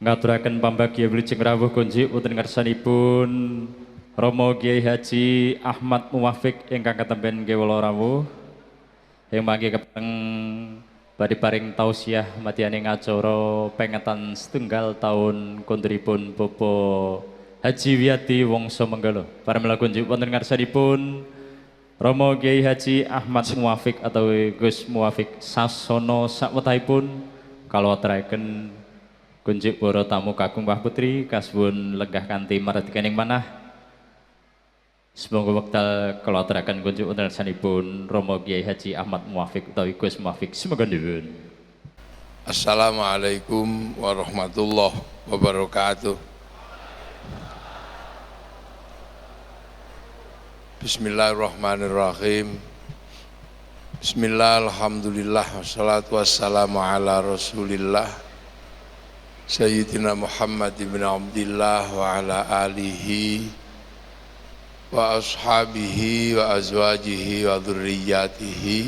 ngaturaken pambagya wilujeng rawuh kunjuk wonten ngarsanipun Romo Kiai Haji Ahmad Muwafiq ingkang ketemben kewula rawuh ing mangke kepeng badhe paring tausiah madyaning acara pengetan setunggal taun kontripun Bapak Haji Wiyadi Wongso Menggala. Paramila kunjuk wonten ngarsanipun Romo Kiai Haji Ahmad Muwafiq atau Gus Muwafiq sasono sakwetahipun kalawaturaken kunjuk para tamu kakung Mbah Putri kasuwun lenggah kanthi maradikaning manah. Semoga wekdal kalawaturaken kunjuk wonten ngarsanipun Romo Kiai Haji Ahmad Muwafiq utawi Gus Muwafiq semoga nuwun. Assalamualaikum warahmatullahi wabarakatuh. Bismillahirrahmanirrahim. Bismillah, alhamdulillah, wassalatu wassalamu ala rasulillah Sayyidina Muhammad ibn Abdillah wa ala alihi wa ashabihi wa azwajihi wa dhurriyyatihi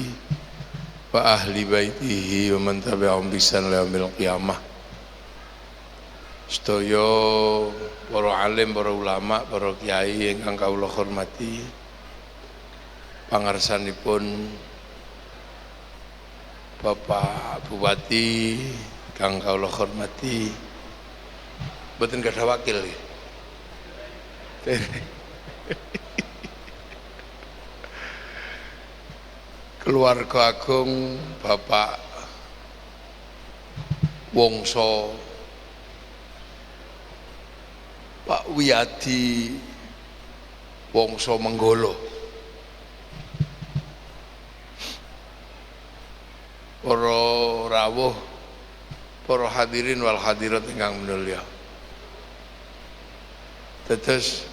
wa ahli baitihi wa man tabi'ahum bi ihsan ila yaumil qiyamah. Sedaya para alim, para ulama, para kiai ingkang kawula hormati, pangarsanipun Bapak Bupati kang kawula hormati, mboten gadah wakil ya. Keluarga agung Bapak Wongso Pak Wiyadi Wongso Menggala, para rawuh, para hadirin wal hadirat ingkang minulya. Tetes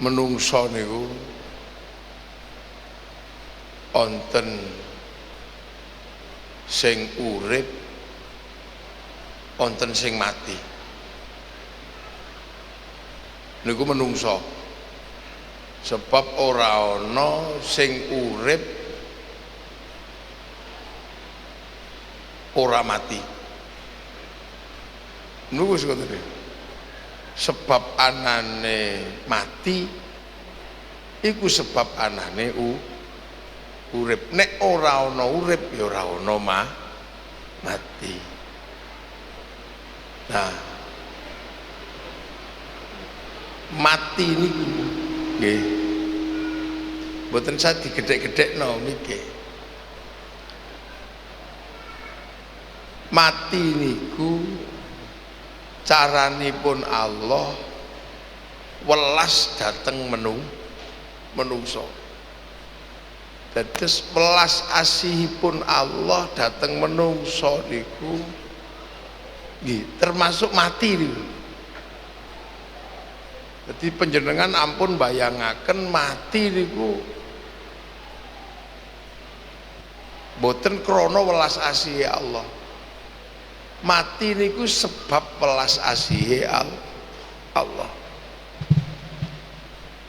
menungso niku wonten sing urip, wonten sing mati. Niku menungso. Sebab ora ana sing urip ora mati. Niku wis ngoten. Sebab anane mati iku sebab anane urip. Nek ora ana urip ya ora ana mati. Nah, mati niku nggih mboten saya digedhek-gedhekno niki. Mati niku caranipun Allah welas dhateng menungso. Dados welas asihipun Allah dhateng menungso niku nggih termasuk mati niku. Jadi panjenengan ampun bayangaken mati niku boten krana welas asihe Allah. Mati niku sebab welas asihe Allah.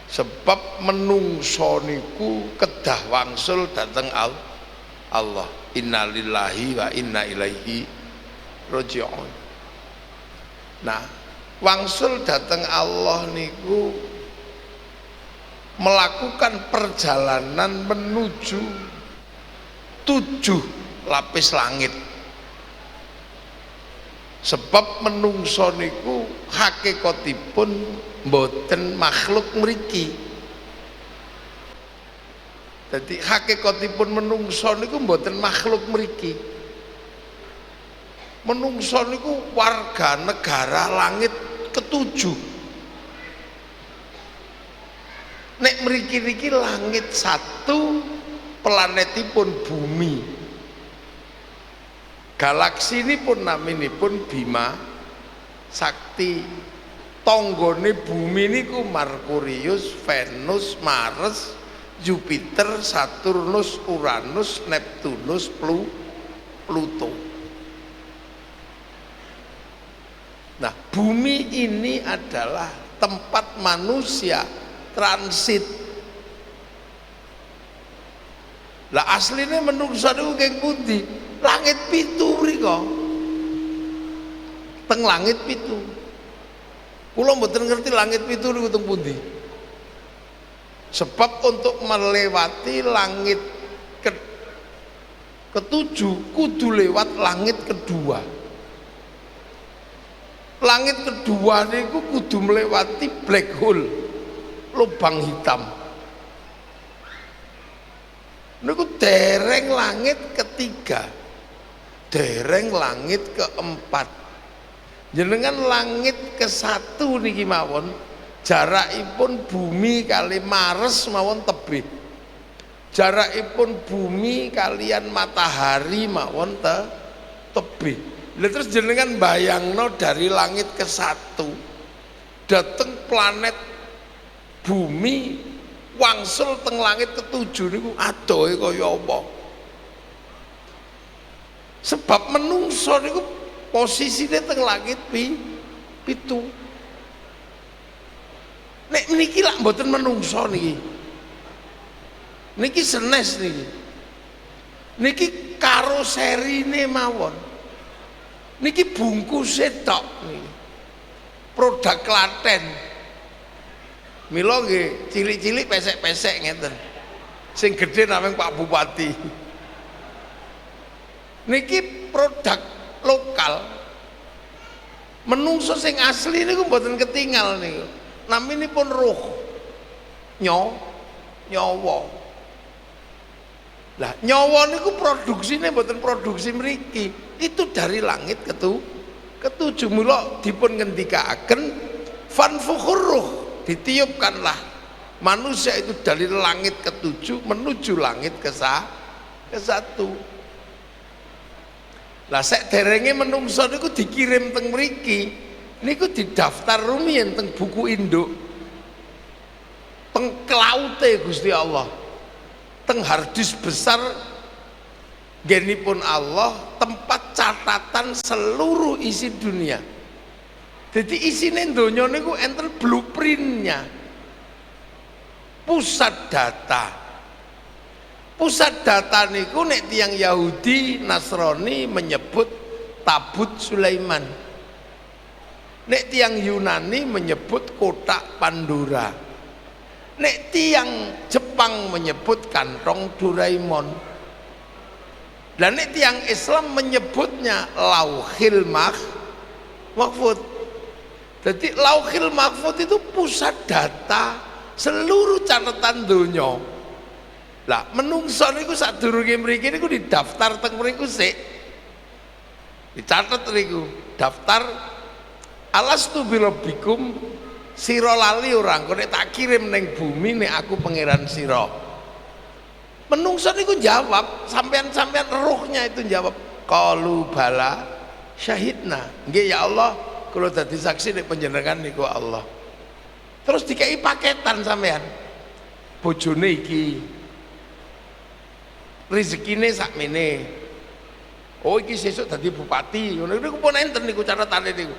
Sebab menungso niku kedah wangsul dhateng Allah. Innalillahi wa inna ilaihi raji'un. Nah, wangsul datang Allah niku melakukan perjalanan menuju 7 lapis langit. Sebab menungso niku hakikatipun mboten makhluk mriki. Jadi hakikatipun menungso niku mboten makhluk mriki. Menungso niku warga negara langit ketujuh. Nek mriki-mriki langit 1 planetipun bumi. Galaksi ini pun naminipun Bima Sakti. Tonggone bumi niku Merkurius, Venus, Mars, Jupiter, Saturnus, Uranus, Neptunus, Pluto. Nah, bumi ini adalah tempat manusia transit. Lah asline menungsa niku keng pundi? Langit 7 mriko. teng langit pitu. Kula mboten ngerti langit pitu niku teng pundi. Sebab untuk melewati langit ketujuh kudu lewat langit kedua. Langit kedua niku kudu melewati black hole, lubang hitam. Niku dereng langit ketiga, dereng langit keempat. Jenengan langit ke-1 niki mawon jarakipun bumi kali Mars mawon tebih. Jarakipun bumi kalian matahari mawon tebih. Lah terus jenengan bayangno dari langit ke-1 dateng planet bumi wangsul teng langit ke-7 niku adohe kaya apa? Sebab menungso niku posisine teng langit pitu. Nek niki lak mboten menungso niki. Niki senes niki. Niki karoserine mawon. Niki bungkuse tok niki. Produk Klaten. Mila nggih cilik-cilik pesek-pesek ngeten. Sing gedhe namung Pak Bupati. Niki produk lokal. Menungso sing asli niku mboten ketinggal niku. Naminipun ruh. Nyawa. Lah nyawa niku produksine mboten produksi mriki. Itu dari langit ketujuh. Mula dipun ngendikaaken fanfukhur ruh, ditiupkanlah manusia itu dari langit ke-7 menuju langit ke-1. Lah sek derenge menungso niku dikirim teng mriki niku didaftar rumiyin teng buku induk teng klaute Gusti Allah, teng harddisk besar genipun Allah, tempat catatan seluruh isi dunia. Jadi isine donya niku enten blueprintnya, pusat data. Pusat data niku nek tiyang Yahudi Nasrani menyebut tabut Sulaiman, nek tiyang Yunani menyebut kotak Pandora, nek tiyang Jepang menyebut kantong Doraemon, dan nek tiyang Islam menyebutnya Lauhil Mahfud. Jadi Lauhil Mahfud itu pusat data seluruh catatan dunia. Lah menungso niku sadurunge mriki niku didaftar teng mriku sik. Dicatet niku, daftar alastu birabbikum sira lali ora engko nek tak kirim ning bumi nek aku pangeran sira. Menungso niku jawab, sampean-sampean ruhnya itu jawab, qalu bala syahidna. Nggih ya Allah, kula dadi saksi nek panjenengan niku Allah. Terus dikai paketan sampean. Bojone iki rezekine sakmene. Oh iki sesuk dadi bupati. Ngono niku pun enten niku catatane niku.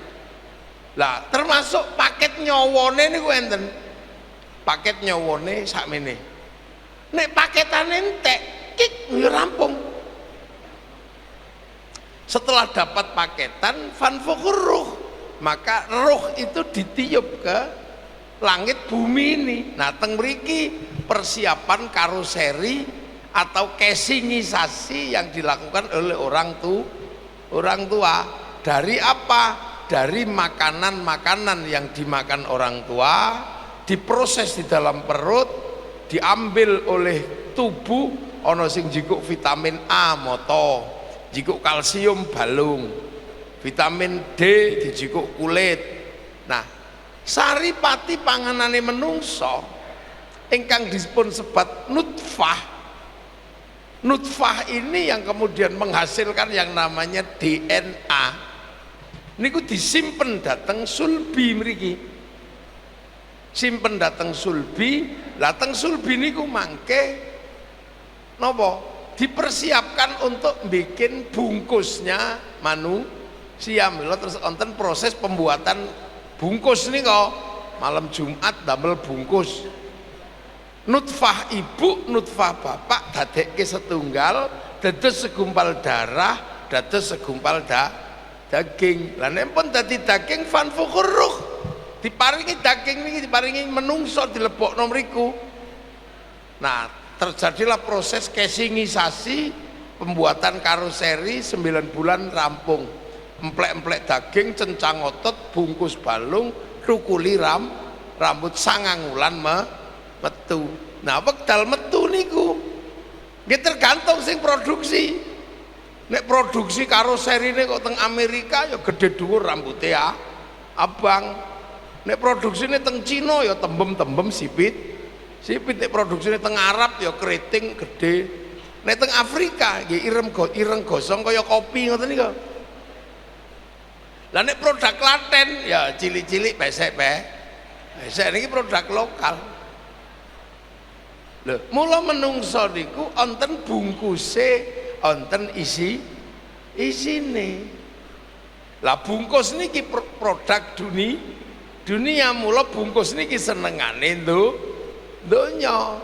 Lah termasuk paket nyawane niku enten. Paket nyawane sakmene. Nek paketane entek, kik ya rampung. Setelah dapat paketan fanfukhur ruh, maka ruh itu ditiup ke langit bumi ini. Nah teng mriki persiapan karoseri atau casingisasi yang dilakukan oleh orang tua. Dari apa? Dari makanan-makanan yang dimakan orang tua, diproses di dalam perut, diambil oleh tubuh, ana sing jikuk vitamin A moto, jikuk kalsium balung, vitamin D dijikuk kulit. Nah saripati panganane menungso ingkang dipun sebat nutfah. Nutfah ini yang kemudian menghasilkan yang namanya DNA. Niku disimpen dateng sulbi mriki. Simpen dateng sulbi, dateng sulbi niku mangke napa? Dipersiapkan untuk bikin bungkusnya manusia. Mila terus wonten proses pembuatan bungkus nika malam Jumat damel bungkus. Nutfah ibu, nutfah bapak dadekke setunggal, dados segumpal darah, dados segumpal daging. Lah nek pun dadi daging fanfukhur ruh. Diparingi daging niki diparingi menungso dilebokno mriku. Nah, terjadilah proses casingisasi pembuatan karoseri 9 bulan rampung. Emplek-emplek daging, cencang otot, bungkus balung, rukuli rambut 9 wulan metu. Nah, wekdal metu niku nggih tergantung sing produksi. Nek produksi karoseri ini kok teng Amerika ya gede dhuwur rambutnya abang. Nek produksine teng Cina ya tembem-tembem sipit. Nek produksine teng Arab ya keriting gede. Nek teng Afrika nggih ireng gosong kaya kopi ngoten niku. Lah nek produk Klaten ya cilik-cilik pesek. Pesek niki produk lokal. Lho, mula menungso niku wonten bungkuse, wonten isine. Lah bungkus niki produk dunia mula bungkus niki senengane donya.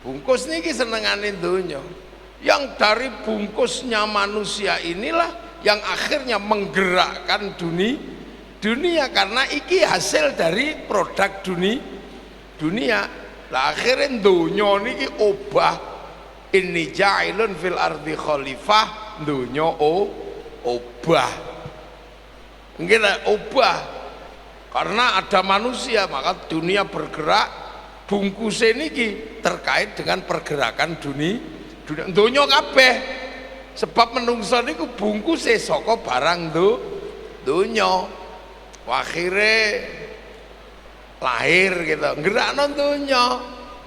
Bungkus niki senengane donya. Yang dari bungkusnya manusia inilah yang akhirnya menggerakkan dunia karena iki hasil dari produk dunia. Lah akhirnya donya niki obah inni ja'ilun fil ardi khalifah, donya obah. Nggih obah. Karena ada manusia maka dunia bergerak. Bungkus niki terkait dengan pergerakan dunia donya kabeh. Sebab menungso niku bungkuse saka barang donya. Akhire lahir gitu, gerakno donya.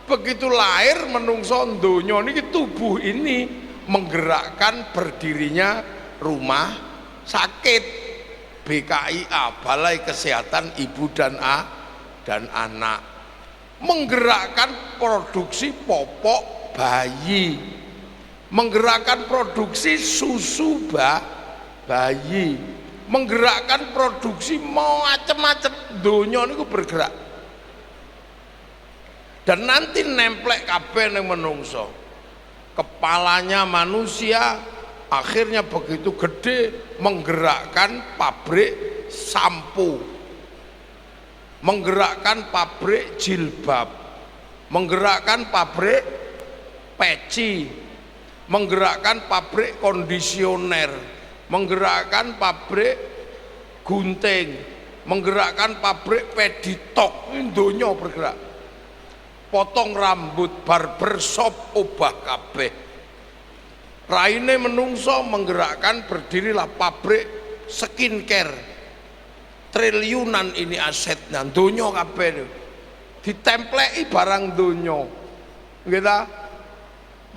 Begitu lahir menungso donya niki tubuh ini menggerakkan berdirinya rumah sakit. BKIA, Balai Kesehatan Ibu dan Anak, menggerakkan produksi popok bayi, menggerakkan produksi susu bayi, menggerakkan produksi macam-macam donya niku bergerak. Dan nanti nemplek kabeh ning menungso. Kepalanya manusia akhirnya begitu gede menggerakkan pabrik sampo, menggerakkan pabrik jilbab, menggerakkan pabrik peci, menggerakkan pabrik kondisioner, menggerakkan pabrik gunting, menggerakkan pabrik peditok. Ini donya bergerak. Potong rambut, barbershop obah kabeh. Raine menungso menggerakkan berdirilah pabrik skincare. Triliunan ini asetnya, donya kabeh. Ditempleki barang donya. Nggih ta?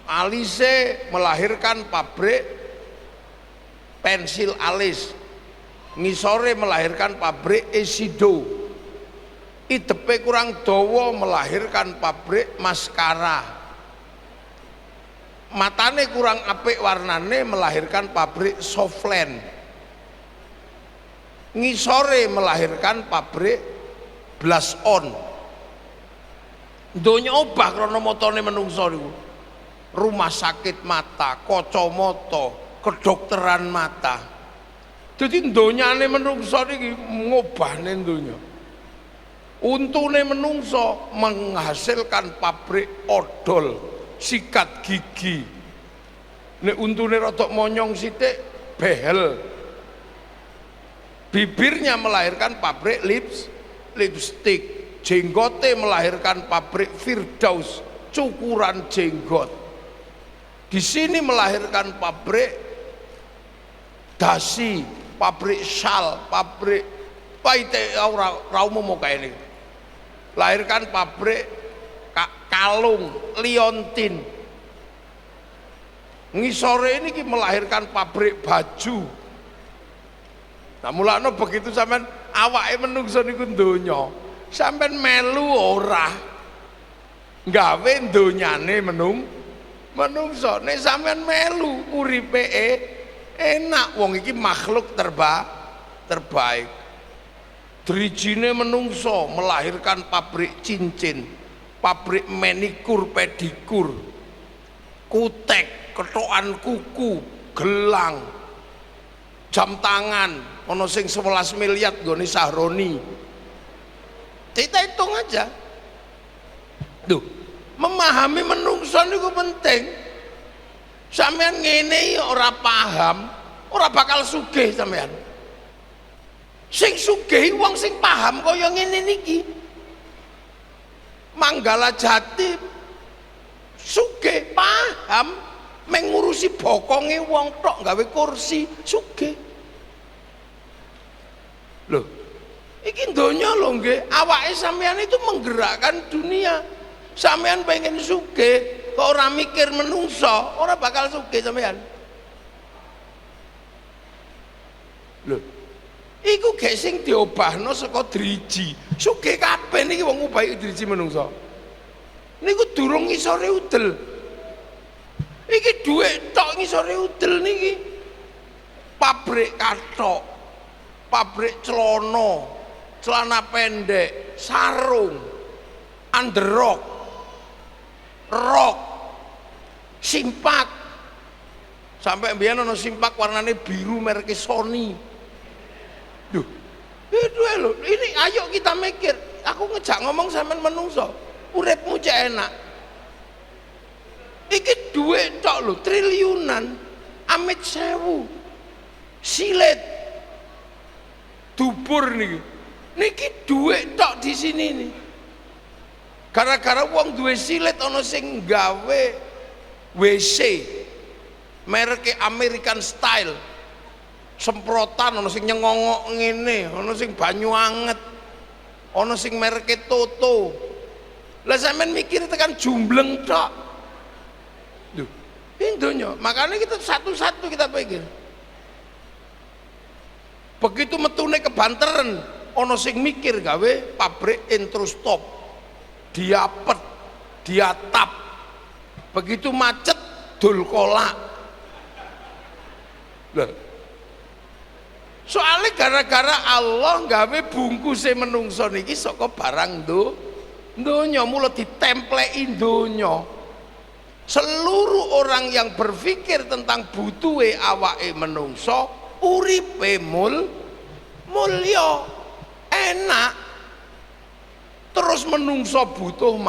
Alise melahirkan pabrik pensil alis. Ngisore melahirkan pabrik Esido. Idepe kurang dawa melahirkan pabrik maskara. Matane kurang apik warnane melahirkan pabrik Softland. Ngisore melahirkan pabrik Blush On. Donya obah krana matane menungso niku. Rumah sakit mata, kacamata, kedokteran mata. Dadi donyane menungso niki ngobahne donya. Untune menungso menghasilkan pabrik odol, sikat gigi. Nek untune rada monyong sithik behel. Bibirnya melahirkan pabrik lipstick. Jenggote melahirkan pabrik Firdaus, cukuran jenggot. Di sini melahirkan pabrik dasi, pabrik syal, pabrik paite ora umum kaya ini. Lahirkan pabrik kalung, liontin. Ngisore ini melahirkan pabrik baju. Nah mulane begitu sampean awake menungso niku donya, sampean melu ora gawe donyane menungso. Nek sampean melu uripe enak, wong iki makhluk terbaik. Drijine menungso melahirkan pabrik cincin, pabrik manikur pedikur, kutek, ketokan kuku, gelang. jam tangan ono sing 11 miliar gone Sahroni. Kita hitung aja. Duh, memahami menungso niku penting. Sampean ngene ora paham, ora bakal sugih sampean. Sing sugih wong sing paham kaya ngene niki. Manggala Jatim sugih paham mengurusi bokonge wong tok gawe kursi sugih. Loh, iki donya lho nggih, awake sampean itu menggerakkan dunia. Sampean pengen sugih kok ora mikir menungso, ora bakal sugih sampean. Loh, iku gek sing diobahno saka driji. Sugih kabeh niki wong ubahi driji menungso. Niku durung ngisore udel. Iki dhuwit tok ngisore udel niki. Pabrik kathok, pabrik celana pendek, sarung, underrok, rok, simpak. Sampai mbiyen ana simpak warnane biru merek Sony. Duh, itu lho, ini ayo kita mikir. Aku ngejak ngomong sampean menungso, uripmu cek enak. Iki duit tok lho, triliunan, amit sewu, silet, dubur niki duit tok di sini nih. Gara-gara wong duwe silet ana sing gawe WC merek American Style, semprotan ana sing nyengongok ngene, ana sing banyu anget, ana sing merek Toto. Lah sampean mikir tekan jumbleng tok. Duh, ini donya. Makanya kita satu-satu kita pikir. Begitu metune kebanteran, ono sing mikir gawe pabrik intrustop, diapet, diatap. Begitu macet, dol kolak. Lah, soalnya gara-gara Allah gawe bungkuse menungso niki saka barang donya mula ditempleki donya. Seluruh orang yang berpikir tentang butuhe awake menungso uripe mulya enak, terus menungso butuh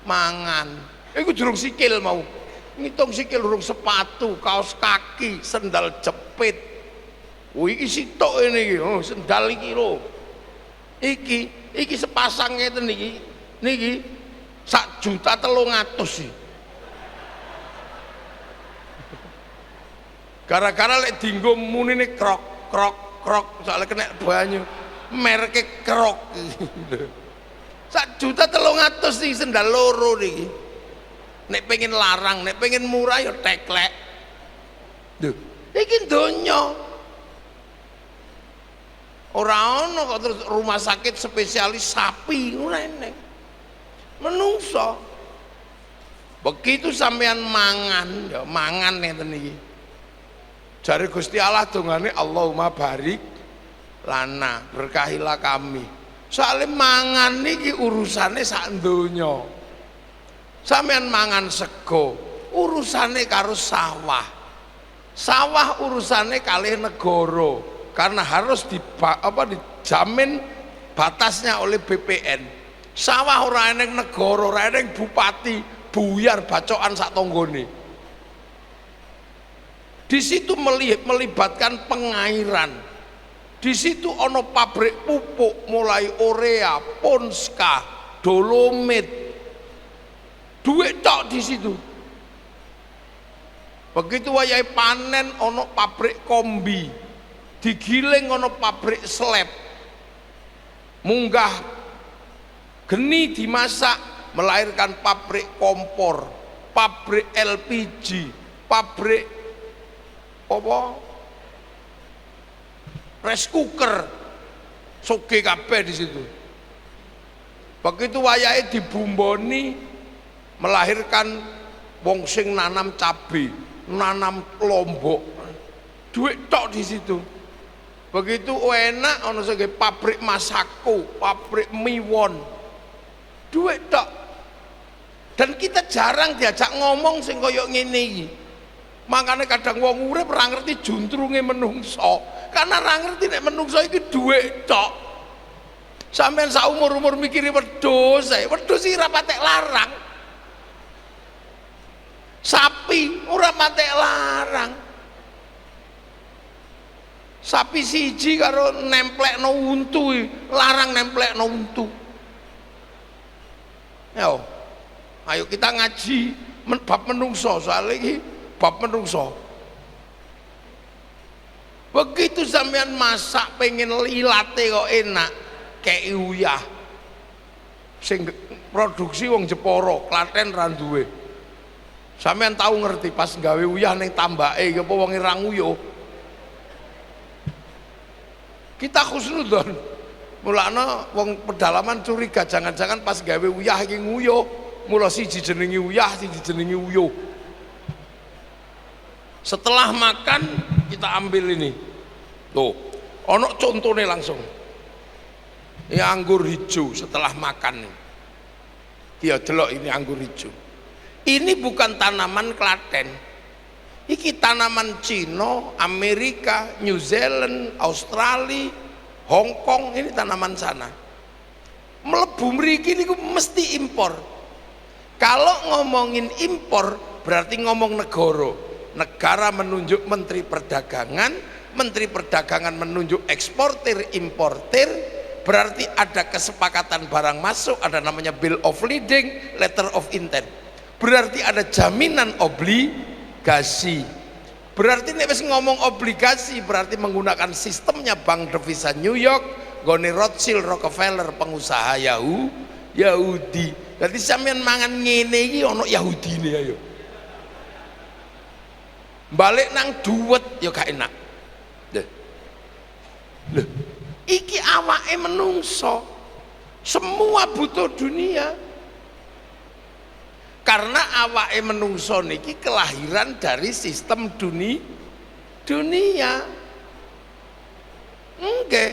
mangan. Iku durung sikil mau ngitung sikil, durung sepatu, kaos kaki, sendal jepit. Iki sitok ini iki, oh, sendal iki lho. Iki sepasang ngeten niki 1.300.000 sih. Gara-gara lek dinggo munine krok soalnya kena banyu merek krok. 1.300.000 nih sendal loro niki. Nek pengen larang, nek pengen murah ya teklek. Duh, iki donya. Ora ono kok terus rumah sakit spesialis sapi ora enek. Menungso. Begitu sampean mangan, ya mangan ngeten iki. Jare Gusti Allah dongane Allahumma barik lana, berkahilah kami. Soale mangan niki urusane sak donya. Sampeyan mangan sego, urusane karo sawah. Sawah urusane kalih negara karena harus dijamin batasnya oleh BPN. Sawah ora eneng negara, ora eneng bupati, buyar bacokan sak tanggane. Di situ melibatkan pengairan. Di situ ono pabrik pupuk mulai Orea, Ponska, Dolomit. Duit tok di situ. Begitu wayahe panen ono pabrik kombi. Digiling ono pabrik slab. Munggah geni dimasak melahirkan pabrik kompor, pabrik LPG, pabrik rice cooker, soge kabeh di situ. Begitu wayahe dibumboni melahirkan wong sing nanam cabe, nanam lombok. Duit tok di situ. Begitu enak ono sing pabrik Masako, pabrik Miwon. Duit tok. Dan kita jarang diajak ngomong sing koyo ngene iki. Makanya kadang wong urip ora ngerti juntrunge menungso. Karena ora ngerti nek menungso iki dhuwit tok. Sampeyan sak umur-umur mikiri wedhus, wedhus iki ora patek larang. Sapi ora patek larang. Sapi siji karo nemplekno untu, larang nemplekno untu. Yo. Ayo kita ngaji bab menungso, soal iki bab menungso. Begitu sampean masak pengen lilate kok enak, kei uyah. Sing produksi wong Jepara, Klaten ra duwe. Sampean tahu ngerti pas gawe uyah ning tambake apa wong ra nguyuh. Kita khusnudon, mulane wong pedalaman curiga jangan-jangan pas gawe uyah iki nguyuh, mula siji jenenge uyah, siji jenenge uyuh. Setelah makan kita ambil ini, tuh, ono contohnya langsung. Ini anggur hijau setelah makan nih. Dia delok ini anggur hijau. Ini bukan tanaman Klaten. Iki tanaman Cina, Amerika, New Zealand, Australia, Hong Kong, ini tanaman sana. Mlebu mriki niku mesti impor. Kalau ngomongin impor berarti ngomong negara. Negara menunjuk Menteri Perdagangan, Menteri Perdagangan menunjuk eksportir, importir, berarti ada kesepakatan barang masuk, ada namanya bill of lading, letter of intent. Berarti ada jaminan obligasi. Berarti nek wis ngomong obligasi berarti menggunakan sistemnya Bank Devisa New York, gone Rothschild, Rockefeller, pengusaha Yahudi. Jadi sampean mangan ngene iki ana Yahudine ayo. Balik nang duwet ya gak enak. Loh, iki awake menungso. Semua butuh dunia. Karena awake menungso niki kelahiran dari sistem dunia. Nggih.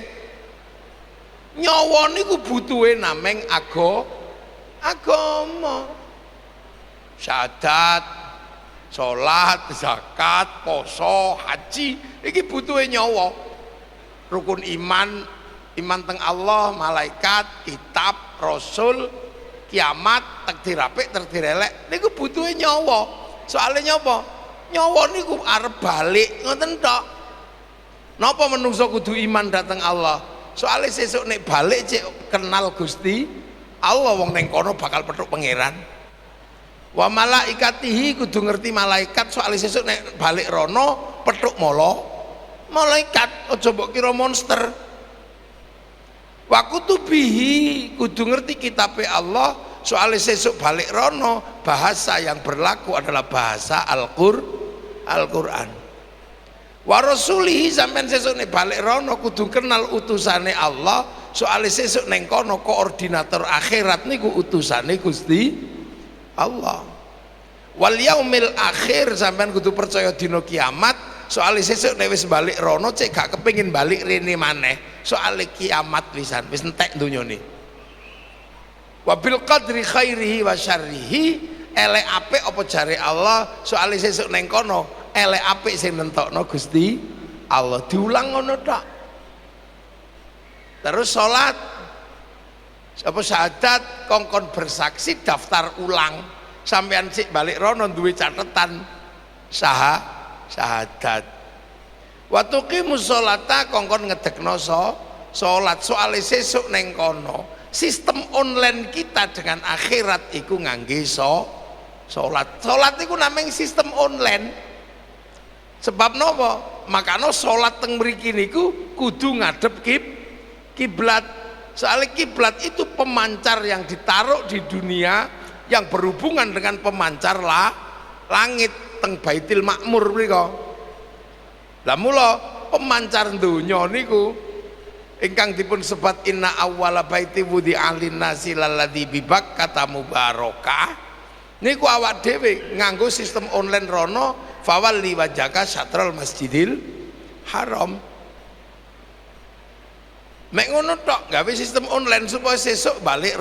Nyawa niku butuhe nameng agama. Syahadat, salat, zakat, poso, haji iki butuhe nyawa. Rukun iman teng Allah, malaikat, kitab, rasul, kiamat, takdir apik, takdir elek niku butuhe nyawa. Soalnya nyapa? Nyawa niku arep balik ngoten tok. Napa menungso kudu iman dateng Allah? Soalnya sesuk nek balik cek kenal Gusti Allah, wong ning kono bakal petuk pangeran. Wa malaikatihi kudu ngerti malaikat, soalnya sesuk nek balik rono petuk malaikat, aja mbok kira monster. Wa kutubihi kudu ngerti kitabe Allah, soalnya sesuk balik rono bahasa yang berlaku adalah bahasa Al-Qur'an. Wa rasulihi sampean sesuk nek balik rono kudu kenal utusane Allah, soalnya sesuk neng kono koordinator akhirat niku utusane Gusti Allah. Wal yaumil akhir sampean kudu percaya dina kiamat, soalnya sesuk nek wis balik rono cek gak kepengin balik rene maneh, soalnya kiamat wisan wis entek donyane. Wa bil qadri khairihi wa syarrihi, elek apik apa jare Allah, soalnya sesuk neng kono elek apik sing nentokno Gusti Allah. Diulang ngono tok. Terus salat apa syahadat kongkon bersaksi daftar ulang, sampean sik balik rono duwe catetan syahadat. Wa tuqimus sholata kongkon ngedekno salat, soalé sesuk neng kono sistem online kita dengan akhirat iku ngangge salat iku namanya sistem online. Sebab nopo? Makanya sholat teng mriki niku kudu ngadep kiblat. Soalnya kiblat itu pemancar yang ditaruh di dunia yang berhubungan dengan pemancar langit teng Baitul Makmur mriko. Lah mula pemancar donya niku ingkang dipun sebat inna awwala baiti wudi'a lin-nasi lalladzi bi Bakkah mubarakah. Niku awak dhewe nganggo sistem online rono, fawalli wajhaka syatral masjidil haram. Mek ngono tok gawe sistem online supaya sesuk balik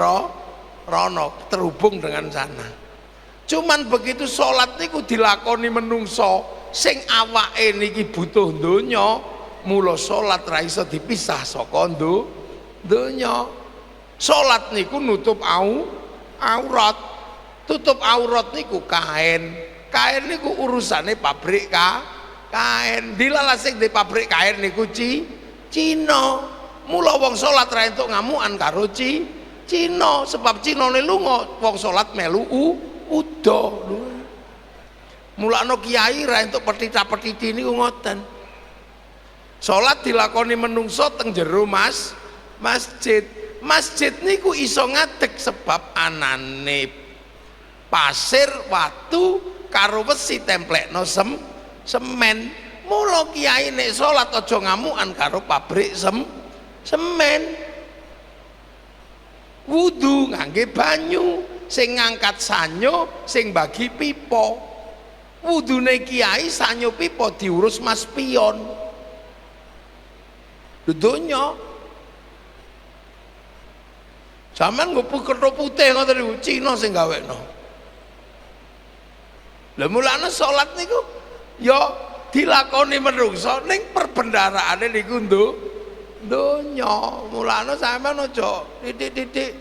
rono terhubung dengan sana. Cuman begitu sholat niku dilakoni menungso sing awake niki butuh donya, mula salat ra iso dipisah saka donya. Salat niku nutup aurat. Tutup aurat niku kain. Kain niku urusane pabrik kain. Dilala sing di pabrik kain niku Cina. Mula wong salat ra entuk ngamukan karo Cina, sebab Cinane lunga, wong salat melu udo. Mulane kiai ra entuk petita-petiti niku ngoten. Salat dilakoni menungso teng jero masjid. Masjid niku iso ngadeg sebab anane pasir, watu karo wesi templekno semen. Mula kiai nek salat aja ngamukan karo pabrik semen. Wudu ngangge banyu, sing ngangkat sanyo, sing bagi pipa. Wudune kiai sanyo pipa diurus Mas Pion. Donya. Sampeyan nggo ketho putih ngoten niku Cina sing gawekno. Lah mulane salat niku ya dilakoni menungso ning perbendaraane niku donya. Mulane sampean aja titik-titik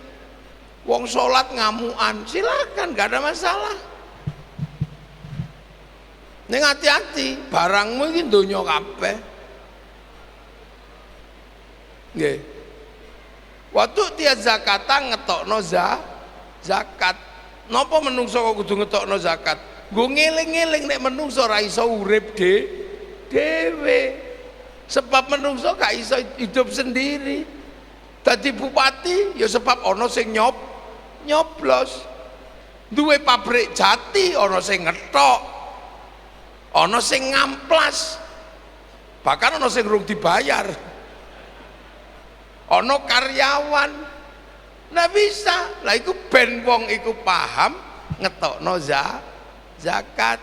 wong salat ngamukan, silakan, gak ada masalah. Ning hati-hati, barangmu iki donya kabeh. Nggih. Waktu dia zakatan ngetokno zakat. Napa menungso kok kudu ngetokno zakat? Nggo ngeling-eling nek menungso ra iso urip dhewe. Sebab menungso gak iso hidup sendiri. Dadi bupati ya sebab ana sing nyoblos. Duwe pabrik jati ana sing ngethok. Ana sing ngamplas. Bahkan ana sing rung dibayar. Ana karyawan. Nah bisa. Lah iku ben wong iku paham ngetokno zakat.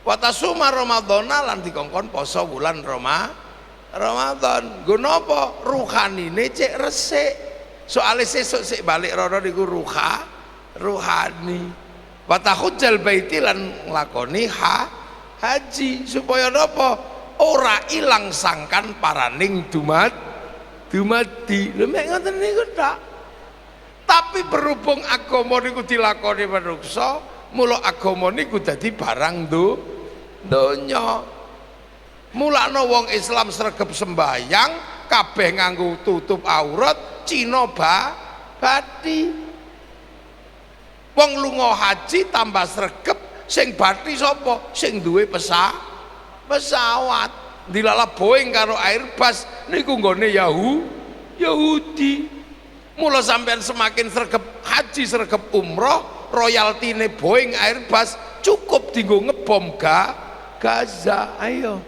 Watasuma Ramadhana lan dikongkon poso wulan Ramadan. Nggo napa? Ruhanine cek resik. Soale sesuk sik balik rono niku ruhani. Watahujjal baiti lan nglakoni haji supaya napa? Ora ilang sangkan paraning dumadi. Lha mek ngoten niku tak. Tapi berhubung agama niku dilakoni manungsa, mula agama niku dadi barang donya. Mulane wong Islam sregep sembayang kabeh nganggo tutup aurat, Cina bathi. Wong lunga haji tambah sregep, sing bathi sapa? Sing duwe pesawat. Dilala Boeing karo Airbus niku nggone Yahudi. Mula sampean semakin sregep haji, sregep umroh, royaltine Boeing Airbus cukup dienggo ngebom Gaza. Ayo.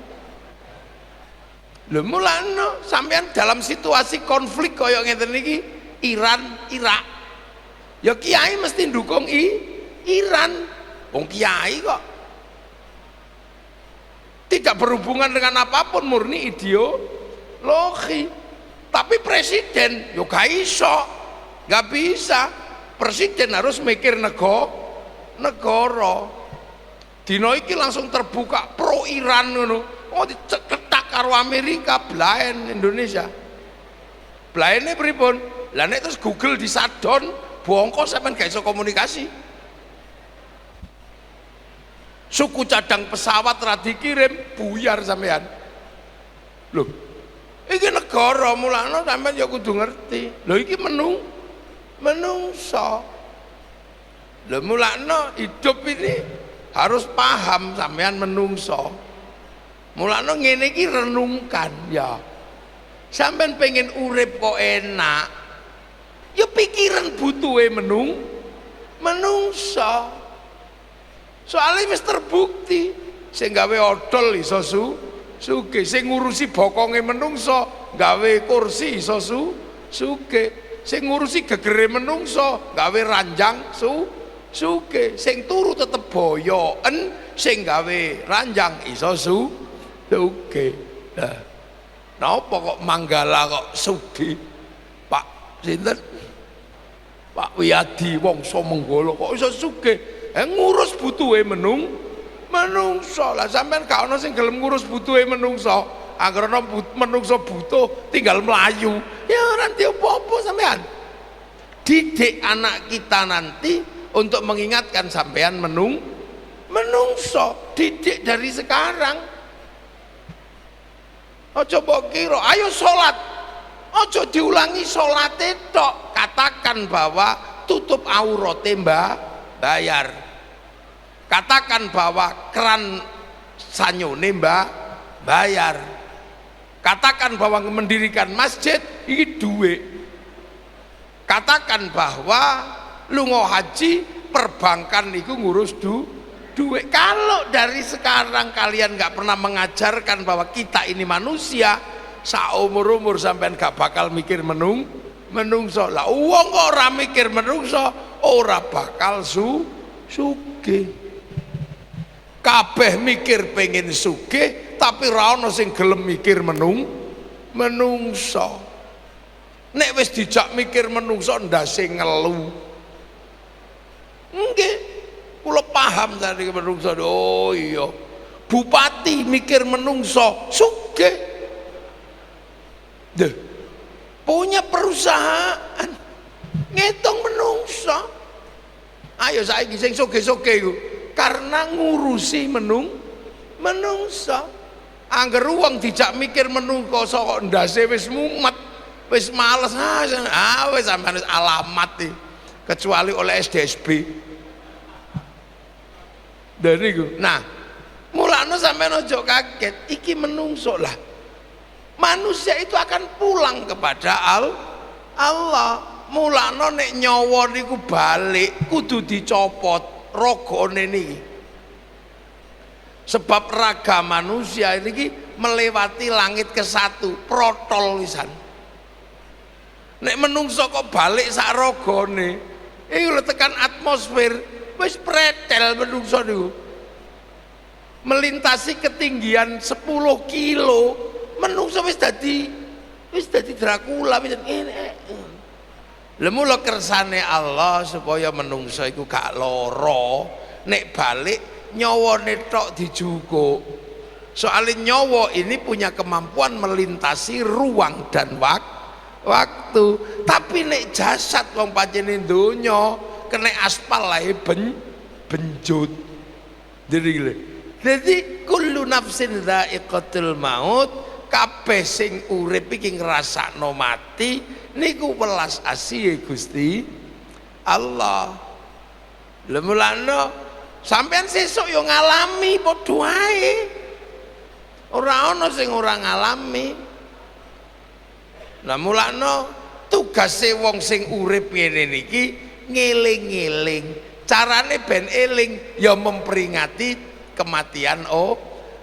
Lho mulane sampean dalam situasi konflik kaya ngeten iki Iran Irak. Ya kiai mesti ndukung Iran. Wong kiai kok tidak berhubungan dengan apapun, murni ideologi. Tapi presiden yo gak iso, gak bisa. Presiden harus mikir negara. Dino iki langsung terbuka pro Iran ngono. Oh diketak karo Amerika, blaen Indonesia. Blaene pripun? Lah nek terus Google disadon, bongko sampean gak iso komunikasi. Suku cadang pesawat ra dikirim, buyar sampean. Loh, iki negara, mulane sampean ya kudu ngerti. Lho iki menungso. Lho mulane hidup ini harus paham sampean menungso. Mulane ngene iki renungkan ya. Sampean pengen urip kok enak. Ya pikiran butuhe menungso. Soalnya wis terbukti sing gawe odol iso sugih, sing ngurusi bokonge menungso gawe kursi iso sugih, sing ngurusi gegere menungso gawe ranjang sugih, sing turu tetep boyoken sing gawe ranjang iso sugih. Nah, napa kok Manggala kok sugih? Pak sinten? Pak Wiyadi Wongso Menggala kok iso sugih? Ngurus butuhe menungso. Lah sampean gak ono sing gelem ngurus butuhe menungso. Angger ono menungso butuh tinggal melayu. Ya ora nanti apa-apa sampean. Didik anak kita nanti untuk mengingatkan sampean menungso. Didik dari sekarang. Ojo mbok kira, ayo salat. Ojo diulangi salat tok. Katakan bahwa tutup aurate bayar. Katakan bahwa keran sanyone bayar. Katakan bahwa mendirikan masjid iki duit. Katakan bahwa lunga haji perbankan itu ngurus duit. Kalau dari sekarang kalian nggak pernah mengajarkan bahwa kita ini manusia, saumur-umur sampean gak bakal mikir menungso. Lah wong kok ora mikir menungso, ora bakal sugih. Kabeh mikir pengen sugih, tapi ra ono sing gelem mikir menungso. Nek wis dijak mikir menungso ndase ngelu. Nggih, kula paham tadi menungso. Oh iya. Bupati mikir menungso, sugih. Deh. Punya perusahaan ngitung menungso. Ayo saiki sing sugih-sugih iku karena ngurusi menungso. Angger wong dijak mikir menungso kok ndase wis mumet. Wis males, wis sampeyan alamat iki. Kecuali oleh SDSB. Dari iku. Nah, mulane sampeyan aja kaget, iki menungso lah. Manusia itu akan pulang kepada Allah. Mulane nek nyawa niku balik kudu dicopot ragane niki. Sebab raga manusia niki melewati langit ke-1, protol wisan. Nek menungso kok balik sak ragane, iki lho tekan atmosfer wis pretel menungso niku. Melintasi ketinggian 10 kilo, menungso wis dadi Dracula wis ngene. Lha mula kersane Allah supaya menungso iku gak lara, nek balik nyawane tok dijukuk. Soalnya nyawa ini punya kemampuan melintasi ruang dan waktu, tapi nek jasad wong pancene donya kena aspal lae benjut. Jadi kullu nafsin dha'iqatul maut, kabeh sing urip iki ngrasakno mati niku welas asih Gusti Allah. Lha mulane sampean sesuk yo ngalami padha wae. Ora ana sing ora ngalami. Lah mulane tugase wong sing urip ngene niki ngeling-eling. Carane ben eling ya memperingati kematian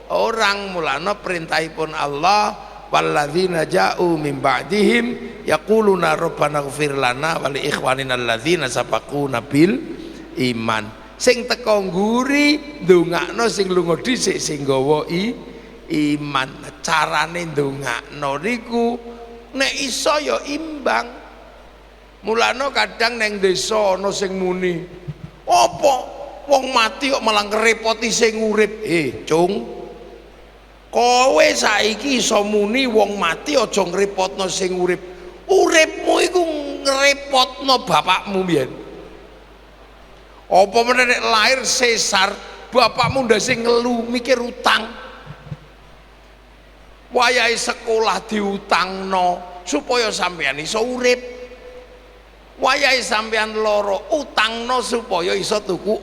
orang. Mulane perintahipun Allah, walladzina ja'u min ba'dihim yaquluna rabbana ighfir lana wa li ikhwanina alladzina sabaquna bil iman. Sing teka ngguri ndongakno sing lunga dhisik sing nggawa iman. Carane ndongakno niku nek iso ya imbang. Mulane kadang neng desa ana sing muni, apa wong mati kok malah ngrepoti sing urip. Cung, kowe saiki iso muni wong mati aja ngrepotno sing urip. Uripmu iku ngrepotno bapakmu mbiyen. Apa meneh nek lahir sesar, bapakmu ndase ngelu mikir utang. Wayahe sekolah diutangno supaya sampeyan iso urip. Wayahe sampeyan lara utangno supaya iso tuku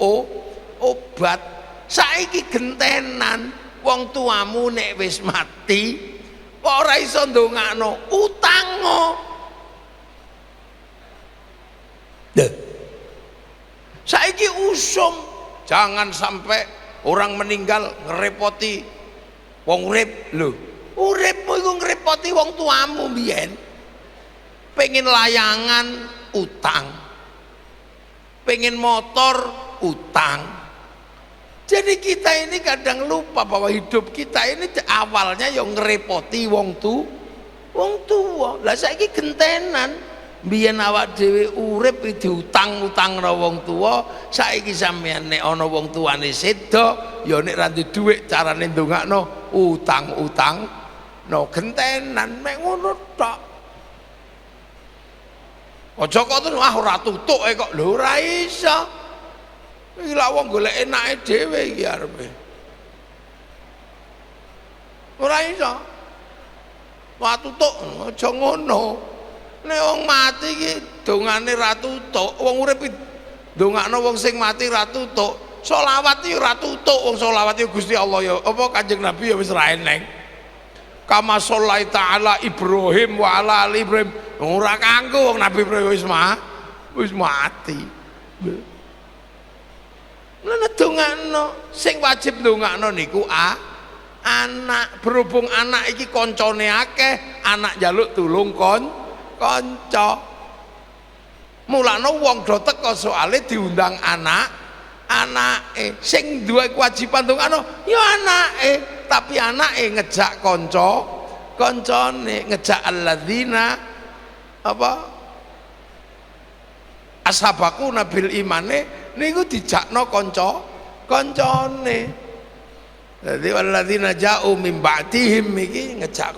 obat. Saiki gentenan wong tuamu nek wis mati kok ora iso ndongakno, utangno. Saiki usum, jangan sampai orang meninggal ngerepoti wong urip. Lho, uripmu iku ngrepoti wong tuamu mbiyen. Pengen layangan utang, pengen motor utang. Jadi kita ini kadang lupa bahwa hidup kita ini awalnya yang ngerepoti wong tua. Lah saiki gentenan Biyen awak dhewe urip diutang-utangno wong tuwa, saiki sampeyan nek ana wong tuane seda, ya nek ra duwe dhuwit carane ndongakno utang-utang no gentenan mek ngono tok. Aja kok terus ora tutuke kok lho ora iso. Iki lak wong golek enake dhewe iki arepe. Ora iso. Wah tutuk aja ngono. Nek wong mati iki dongane ra tutuk, wong urip ndongakno wong sing mati ra tutuk. Selawat iki ora tutuk, wong selawat iki Gusti Allah ya apa Kanjeng Nabi ya wis ra eneng. Kama sholaita ala Ibrahim wa ala ali Ibrahim. Ora kanggo wong Nabi Ibrahim wis mati. Lha ndongakno sing wajib ndongakno niku anak, berhubung anak iki koncone akeh, anak njaluk tulung kanca. Mulane wong do teka soalé diundang anake sing duwe kewajiban ndongakno ya anake, tapi anake ngejak kancane, ngejak alladzina apa ashabaku nabil imane niku dijakno kancane. Jadi walladzina ja'u min ba'dihim iki ngejak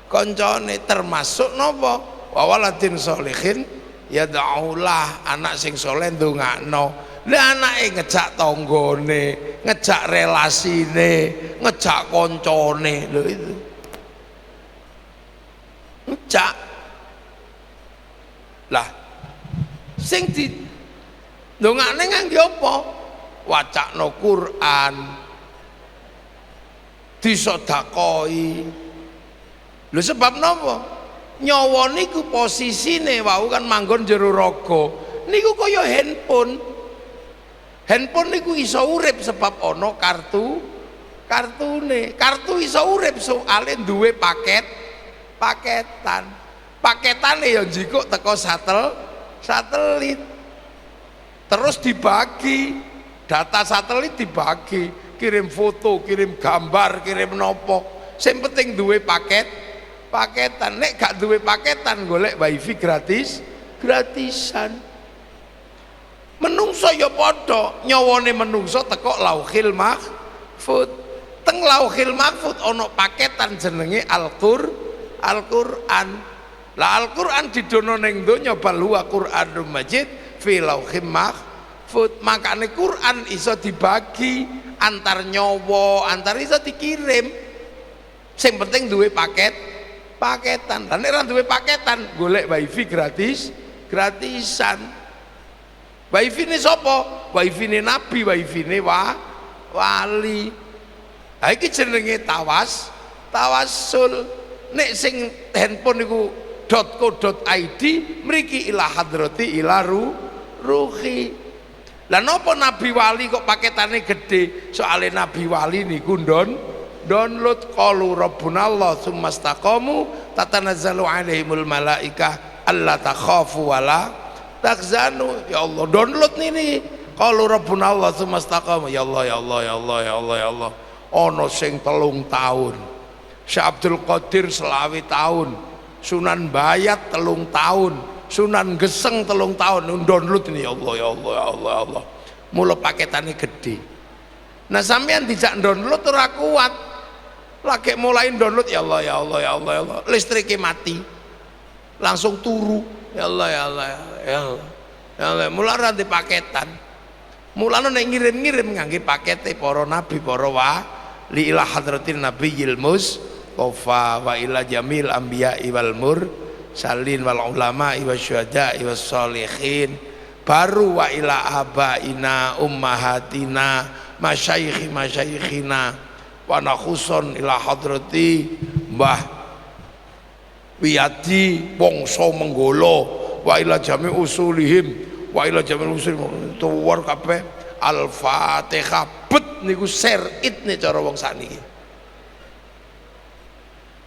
kancane termasuk napa wa waladin sholihin yad'ulah, anak sing saleh ndongakno. Lah anake ngejak tanggane, ngejak relasine, ngejak kancane lho itu. Ngejak. Lah sing di ndongakne nganggo apa? Wacakno Quran, disedakoi. Lho sebab napa? Nyawa niku posisine wau kan manggon jero raga. Niku kaya handphone. Handphone niku iso urip sebab ana kartune. Kartu iso urip soalé duwe paketan. Paketane ya njikuk teko satelit. Terus dibagi, data satelit dibagi, kirim foto, kirim gambar, kirim nopo. Sing penting duwe paketan. Nek gak duwe paketan golek wifi gratisan. Menungso ya padha, nyawane menungso teko Lauhil Mahfud. Teng Lauhil Mahfud ana paketan jenenge Al-Qur'an. Lah Al-Qur'an didono ning donya bal huwa Qur'anum Majid fi Lauhil Mahfud. Makane Qur'an iso dibagi antar nyawa, antar iso dikirim. Sing penting duwe paketan. Lah nek ora duwe paketan golek wifi gratisan. Wifi ini sapa? Wifi ini Nabi, wifi ini wali. Ha iki jenenge tawassul. Nek sing handphone niku .co.id mriki ila hadrati ila ruhi. Lah napa Nabi wali kok paketane gede? Soale Nabi wali niku download qalu rabbunallah tsumastaqamu tatanazzalu alaihimul malaikah alla takhafu wala takzanu. Ya Allah download ini qalu rabbunallah tsumastaqamu. Ya Allah ya Allah ya Allah ya Allah ya Allah. Ana sing 3 tahun, Syekh Abdul Qadir 20 tahun, Sunan Bayat 3 tahun, Sunan Geseng 3 tahun download ini. Ya Allah ya Allah ya Allah ya Allah. Mula paketane gede. Nah sampean dijak download ora kuat. Lagi mulai download ya Allah ya Allah ya Allah ya Allah. Listriknya mati. Langsung turu. Ya Allah ya Allah ya Allah. Ya Allah, mula ra di paketan. Mulane nek ngirim-ngirim ngangge pakete para nabi, para wali ila hadratin nabiyil mustofa wa ila jamil anbiya'i wal mursalin wal ulama wa syuhada'i was sholihin. Baru wa ila abaina ummahatina masyaikhina wa nakhuson ila hadrati Mbah Wiyadi Wongso Menggolo wa ila jami usulihim wa ila jami usulihim tuwar kabeh. Al-Fatihah bet niku serit nih cara wong sakniki.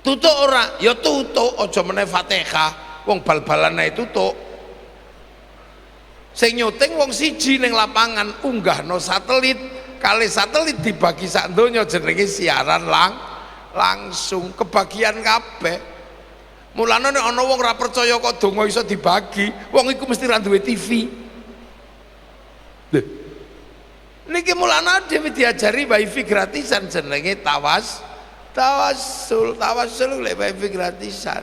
Tutuk ora ya tutuk, aja meneh Fatihah wong bal-balan ae tutuk. Sing nyuting wong siji ning lapangan unggahno satelit, kali satelit dibagi sak donya jenenge siaran langsung kebagian kabeh. Mulane nek ana wong ora percaya kok donga iso dibagi, wong iku mesti ra duwe TV. Lho. Niki mulane dhewe diajari wifi gratisan jenenge tawassul lek wifi gratisan.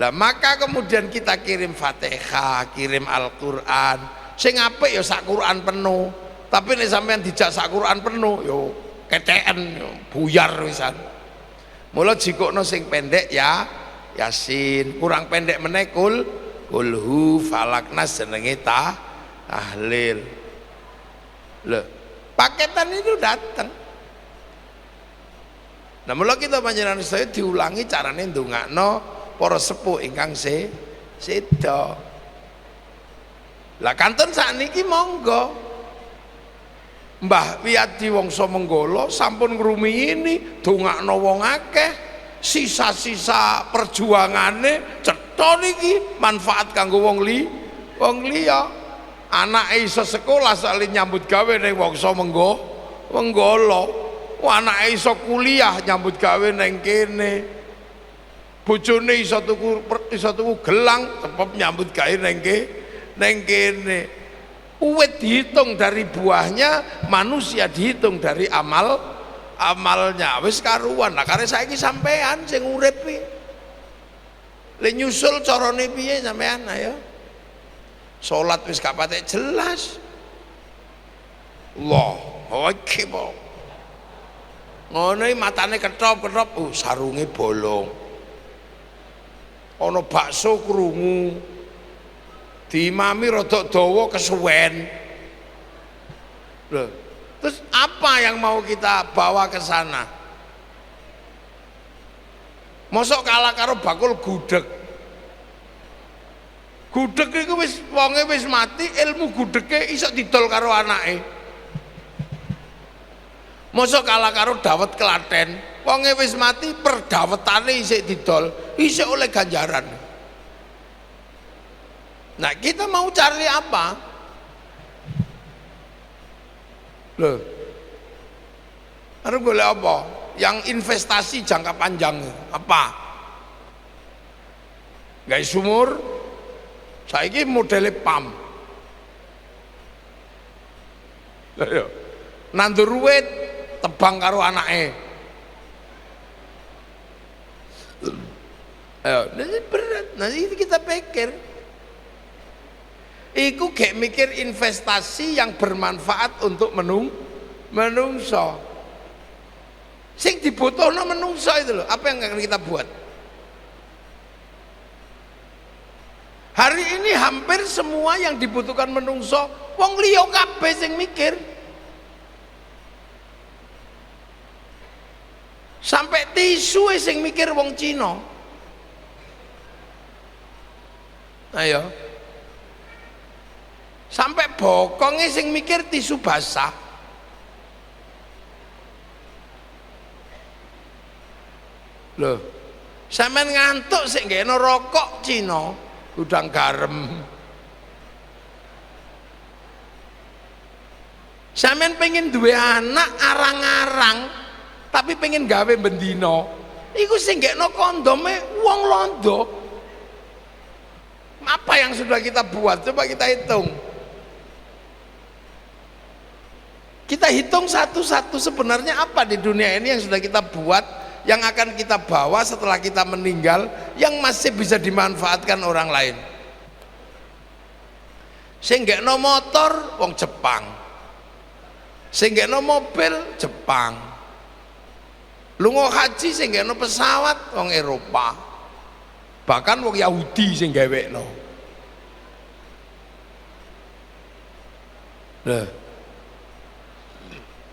Lah maka kemudian kita kirim Fatihah, kirim Al-Qur'an. Sing apik ya sak Qur'an penuh. Tapi nek sampean dijak sak Qur'an penuh yo keteken yo buyar wisan. Mula jikokno sing pendek ya Yasin, kurang pendek meneh kulhu falaknas jenenge tahlil. Loh, paketan itu datang. Nah, mula kita panjenengan saya diulangi carane ndongakno para sepuh ingkang sedo. Lah kantun sakniki monggo. Mbah Wiyadi Wangsa Menggala sampun ngrumiyini dongakno wong akeh. Sisa-sisa perjuangane cetha niki manfaat kanggo wong liya. Anake iso sekolah salin nyambut gawe ning Wangsa Menggala. Anake iso kuliah nyambut gawe ning kene. Bojone iso tuku gelang tetep nyambut gawe ning kene. Uwit dihitung dari buahnya, manusia dihitung dari amalnya. Wis karuan. Nah, karena saiki sampean sing urip iki. Le nyusul carane piye sampean ayo? Salat wis gak patek jelas. Allahu Akbar. Ngono iki matane ketop-ketop, sarunge bolong. Ana bakso krungu. Diimami rodok dawa kesuwen. Loh, terus apa yang mau kita bawa ke sana? Mosok kalah karo bakul gudeg. Gudeg iku wis wonge wis mati, ilmu gudege iso didol karo anake. Mosok kalah karo dawet Klaten, wonge wis mati perdawetane isih didol, isih oleh ganjaran. Nah, kita mau cari apa? Loh, harus boleh apa? Yang investasi jangka panjang apa? Gak sumur, saiki modele pam. Ayo, nandur wit tebang karo anake. Ayo, ini berat. Nanti kita pikir. Iku gak mikir investasi yang bermanfaat untuk menungso. Sing dibutuhno menungso itu loh. Apa yang akan kita buat? Hari ini hampir semua yang dibutuhkan menungso wong liya kabeh sing mikir. Sampai tisu sing mikir wong Cina. Ayo. Sampai bokongnya sing mikir tisu basah. Loh, sampean ngantuk sik ngene rokok Cina, udang garam. Sampean pengen duwe anak arang-arang, tapi pengen gawe bendino. Iku sing ngekno kondome wong londo. Apa yang sudah kita buat? Coba kita hitung. Kita hitung satu-satu sebenarnya apa di dunia ini yang sudah kita buat, yang akan kita bawa setelah kita meninggal, yang masih bisa dimanfaatkan orang lain. Sing gekno motor wong Jepang, sing gekno mobil Jepang, lunga haji sing gekno pesawat wong Eropa, bahkan wong Yahudi sing gawekno.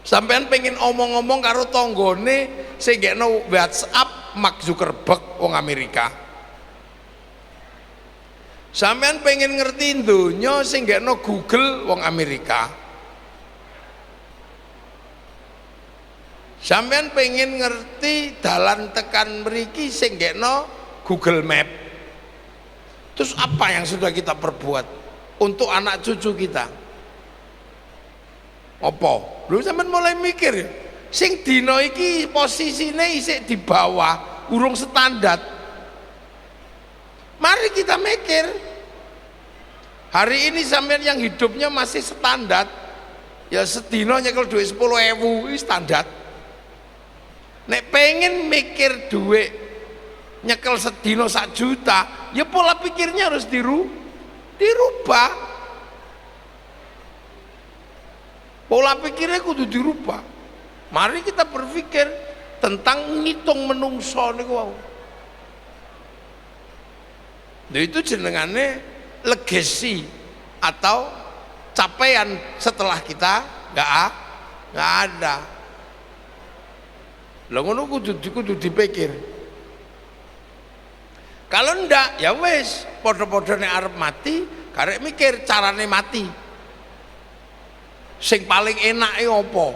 Sampean pengen omong-omong karo tanggane sing gekno WhatsApp Mark Zuckerberg wong Amerika. Sampean pengen ngerti donya sing gekno Google wong Amerika. Sampean pengen ngerti dalan tekan mriki sing gekno Google Map. Terus apa yang sudah kita perbuat untuk anak cucu kita? Apa? Lu sampean mulai mikir ya. Sing dina iki posisine isih di bawah, urung standar. Mari kita mikir. Hari ini sampean yang hidupnya masih standar, ya sedino nyekel duit 10.000 ini standar. Nek pengen mikir duit nyekel sedino 1 juta, ya pola pikirnya harus dirubah. Pola pikirnya kudu dirubah. Mari kita berpikir tentang ngitung menungso niku wau. Itu jenengane legacy atau capaian setelah kita nggak ada. Lah ngono kudu dipikir. Kalau ndak ya wis padha-padha nek arep mati, karek mikir carane mati. Sing paling enake apa?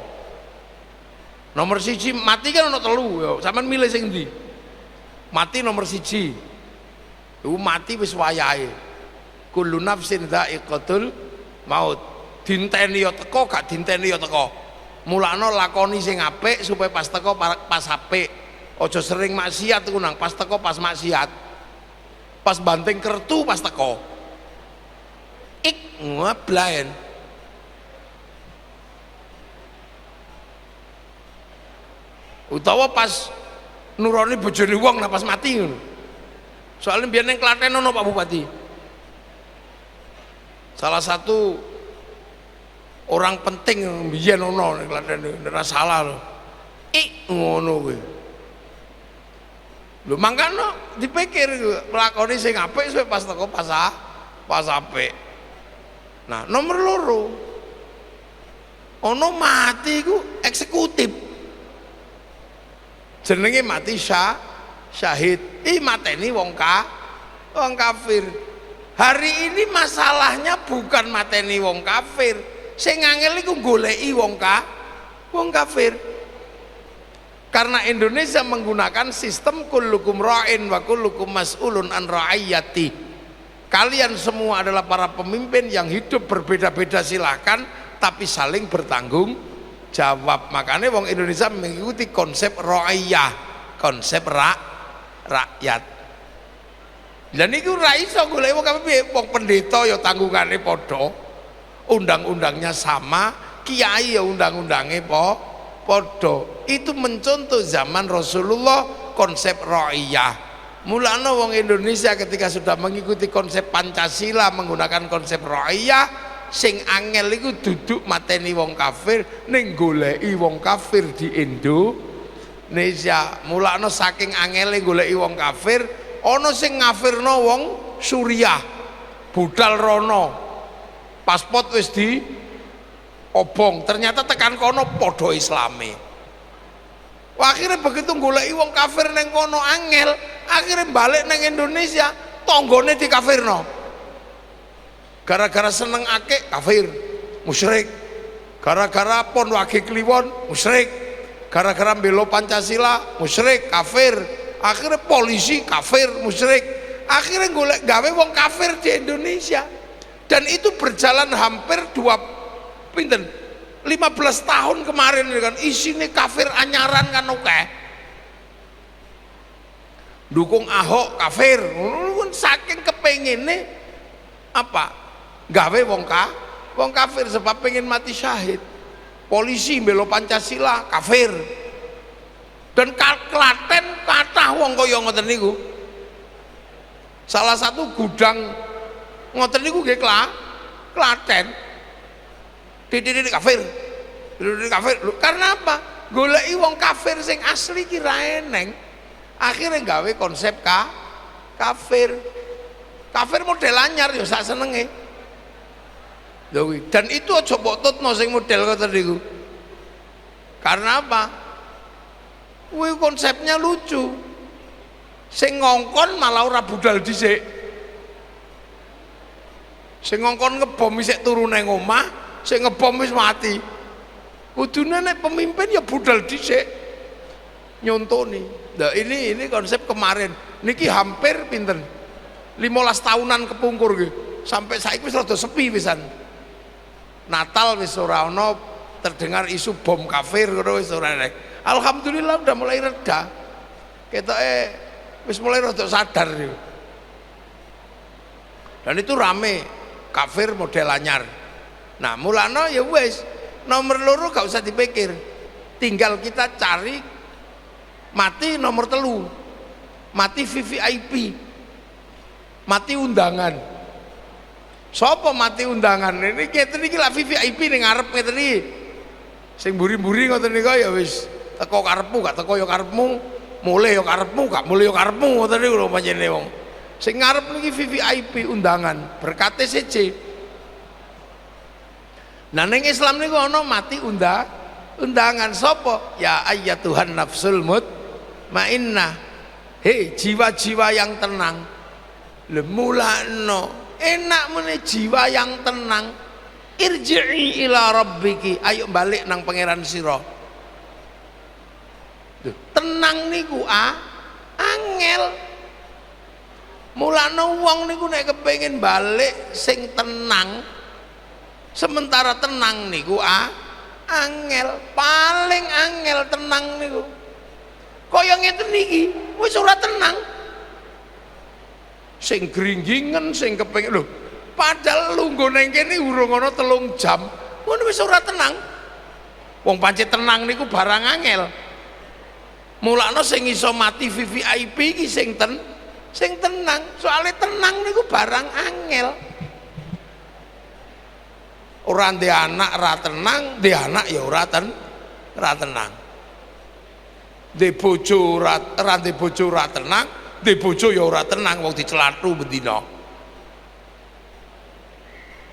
Nomor 1 mati kan ono 3 ya, sampean milih sing ndi? Mati nomor 1. Iku mati wis wayahe. Kullu nafsin dha'iqatul maut. Dinteni ya teko, gak dinteni ya teko. Mulane lakoni sing apik supaya pas teko pas apik. Aja sering maksiat iku nang pas teko pas maksiat. Pas banting kertu pas teko. Ngablaen. Utawa pas nuroni bojone wong nah pas mati ngono. Soalnya biar neng Klaten ono Pak Bupati, salah satu orang penting biar ono neng Klaten, nggak salah loh. Ngono gue. Lu mangkano dipikir lakoni sing apik supaya pas teko pas apik. Nah nomor 2 ono mati ku eksekutif. Jenenge mati syahid. Mateni wong kafir. Hari ini masalahnya bukan mateni wong kafir, sing angel iku goleki wong kafir. Karena Indonesia menggunakan sistem kullukum ra'in wa kullukum mas'ulun an ra'iyati. Kalian semua adalah para pemimpin yang hidup berbeda-beda silahkan, tapi saling bertanggung jawab. Makanya wong Indonesia mengikuti konsep ra'iyah, konsep rakyat. Dan iku ra iso golek wong pendeta ya tanggungane padha. Undang-undangnya sama, kiai ya undang-undange padha. Itu mencontoh zaman Rasulullah konsep ra'iyah. Mulane wong Indonesia ketika sudah mengikuti konsep Pancasila menggunakan konsep ra'iyah, sing angel iku duduk mateni wong kafir ning goleki wong kafir di Indonesia. Mulane saking angele goleki wong kafir, ana sing ngafirno wong Suriah, budal rono, pasport wis di obong, ternyata tekan kono padha Islame. Akhirnya begitu goleki wong kafir neng kono angel, akhirnya balik neng Indonesia, tonggone dikafirno. Gara-gara seneng akeh kafir, musyrik. Gara-gara pon wage kliwon, musyrik. Gara-gara belo Pancasila, musyrik, kafir. Akhirnya polisi kafir, musyrik. Akhirnya golek gawe wong kafir di Indonesia. Dan itu berjalan hampir 15 tahun kemarin kan, isine kafir anyaran kan oke. Dukung Ahok kafir, saking kepengine apa? Gawe wong kafir sebab pengen mati syahid. Polisi belo Pancasila kafir. Dan Klaten kathah wong kaya ngoten niku. Salah satu gudang ngoten niku nggih Klaten. Titik kafir. Titik kafir. Karena apa? Goleki wong kafir sing asli ki ra eneng. Akhirnya gawe konsep kafir. Kafir model anyar ya sak senenge. Dan itu aja mbok tutno sing model ngoten niku. Karena apa? Kuwi konsepnya lucu. Sing ngongkon malah ora budal dhisik. Sing ngongkon ngebom isik turu nang omah, sing ngebom wis mati. Kudune nek pemimpin ya budal dhisik. Nyontoni. Nah ini konsep kemarin. Niki hampir pinten? 15 tahunan kepungkur nggih. Sampai saiki wis rada sepi pisan. Natal wis ora ana terdengar isu bom kafir ngono wis ora enek. Alhamdulillah udah mulai reda. Ketoke wis mulai rada sadar yo. Dan itu rame kafir model anyar. Nah mulano ya wes nomor loro gak usah dipikir, tinggal kita cari mati nomor telu, mati VVIP, mati undangan. Sopo mati undangan ini ngeten iki lah VVIP ning ngarep ngeten iki. Sing mburi-mburi ngoten nika ya wis teko karepmu gak teko ya karepmu, mulih ya karepmu gak mulih ya karepmu ngoten niku lho panjenene wong. Sing ngarep niki VVIP undangan berkat TCC. Nah ning Islam niku ana mati undangan sapa? Ya ayyatuhan nafsul mutmainnah. Hei jiwa-jiwa yang tenang. Lemulano enak meneh jiwa yang tenang. Irji'i ila rabbiki, ayo balik nang pangeran sira. Tenang niku angel. Mulane wong niku nek kepengin balik sing tenang, sementara tenang niku angel, paling angel tenang niku. Kaya ngeten niki, wis ora tenang. Sing gringgingen sing kepengin lho, padahal lungguh neng kene urung ana 3 jam, ngono wis ora tenang. Wong pancet tenang niku barang angel. Mulane sing iso mati VVIP iki sing tenang. Soalnya tenang niku barang angel. Ora ndek anak ra tenang, ndek anak ya ora tenang. Ndek bojo ora ndek bojo ora tenang, ndek bojo ya ora tenang wong dicelathu bendina.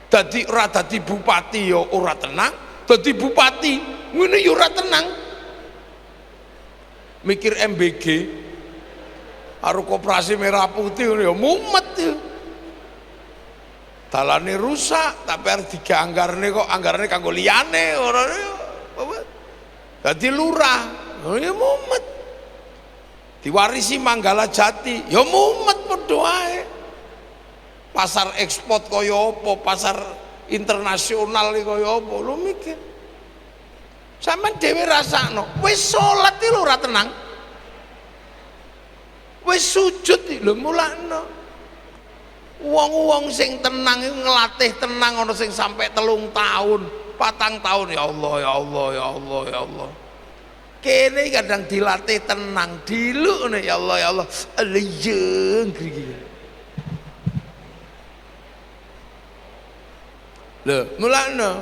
Dadi ora dadi bupati ya ora tenang, dadi bupati ngene ya ora tenang. Mikir MBG karo Koperasi Merah Putih ya mumet ya. Dalane rusak tapi harus dianggarne kok anggarane kanggo liyane ora apa. Dadi lurah ya mumet. Diwarisi Manggala Jati ya mumet padha ae. Pasar ekspor kaya apa, pasar internasional kaya apa, lu mikir. Sampeyan dhewe rasakno, wis salat iki lho ora tenang. Wis sujud iki lho mulakno. Wong-wong sing tenang iku nglatih tenang ana sing sampai 3 tahun, 4 tahun ya Allah ya Allah ya Allah ya Allah. Kene kadang dilatih tenang, diluk ya Allah ya Allah. Alejeng grigi. Lho, mulakno.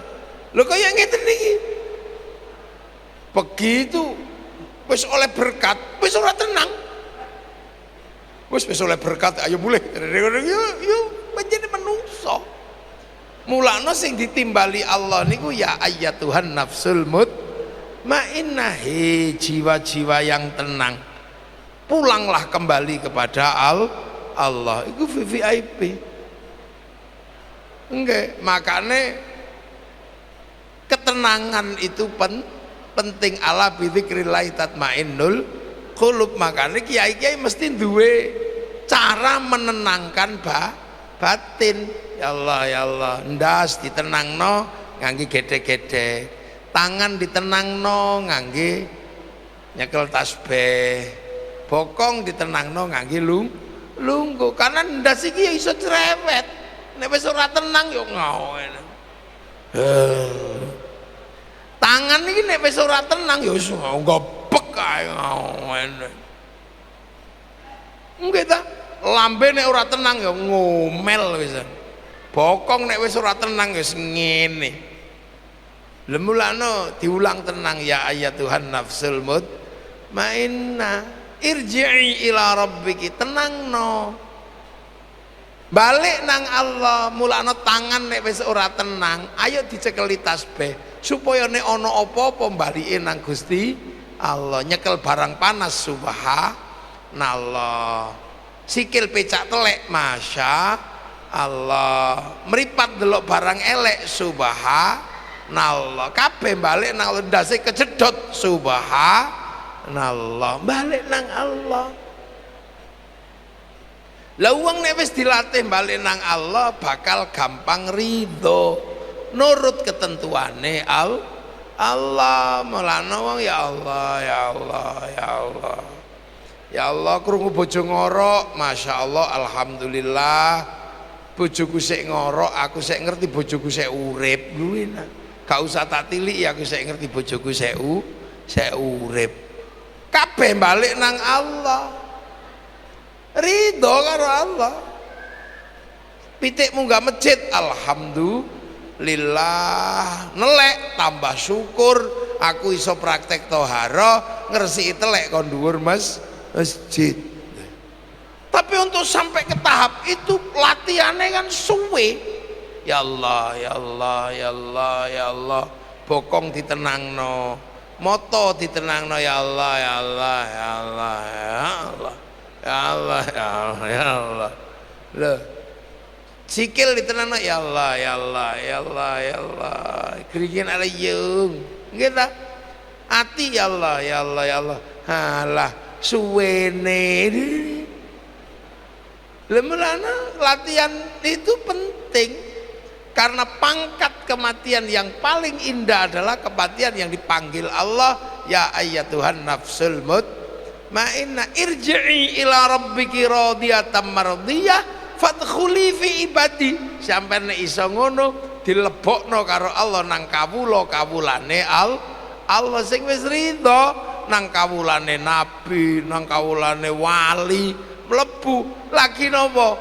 Lho kaya ngeten iki. Begitu wis oleh berkat, wis ora tenang. Wis oleh berkat ayo mulih. Yo menjadi menungso. Mulane sing ditimbali Allah niku ya ayyatuhan nafsul mutmainnah, jiwa-jiwa yang tenang. Pulanglah kembali kepada Allah. Iku VVIP. Enggak, makanya ketenangan itu penting. Ala bidzikrillah tatmainnul qulub. Makanya kiai-kiai mesti duwe cara menenangkan batin. Ya Allah ya Allah, ndas ditenangno ngangge gede-gede, tangan ditenangno ngangge nyekel tasbih, bokong ditenangno ngangge lungguh. Karena ndas iki ya iso cerewet. Nek wis ora tenang yo ngono. Tangan iki nek wis ora tenang yo wis ngobek kae ngono. Nggih ta? Lambe nek ora tenang yo ngomel wis. Bokong nek wis ora tenang wis ngene. Lemulano diulang tenang ya ayyatuhan nafsul mutmainnah irji'i ila rabbiki, tenangno. Balik nang Allah. Mulane tangan nek wis ora tenang, ayo dicekeli tasbih supaya nek ana apa-apa balike nang Gusti Allah. Nyekel barang panas subhanallah. Sikil pecak telek masya Allah. Mripat delok barang elek subhanallah. Kabeh balik nang ndase kejedot subhanallah. Balik nang Allah. Lah wong nek wis dilatih balik nang Allah bakal gampang ridho, nurut ketentuane Allah. Mulane wong ya Allah ya Allah ya Allah. Ya Allah krungu bojo ngorok, masya Allah alhamdulillah. bojoku sik ngorok, aku sik ngerti bojoku sik urip. Luwih enak. Gak usah tak tiliki, aku sik ngerti bojoku sik urip. Kabeh balik nang Allah. Ridho karo Allah. Pitik munggah masjid, alhamdulillah. Nelek tambah syukur, aku iso praktek toharo, ngresiki telek kon dhuwur masjid. Tapi untuk sampai ke tahap itu latihannya kan suwe. Ya Allah, ya Allah, ya Allah, ya Allah. Bokong ditenangno, moto ditenangno, ya Allah, ya Allah, ya Allah, ya Allah, ya Allah, ya Allah, ya Allah. Loh, sikil ditenangno, ya Allah, ya Allah, ya Allah, ya Allah. Keringin ala yung, gitu. Hati, ya Allah, ya Allah, ya Allah. Halah, suwene. Lemulana latihan itu penting karena pangkat kematian yang paling indah adalah kematian yang dipanggil Allah, ya ayyatuhan nafsul mutmainnah irji'i ila rabbiki radiyatan mardiyah fadkhuli fi ibadi. Sampai nek iso ngono dilebokno karo Allah nang kawulane Allah sing wis ridho, nang kawulane nabi, nang kawulane wali mlebu lagi nopo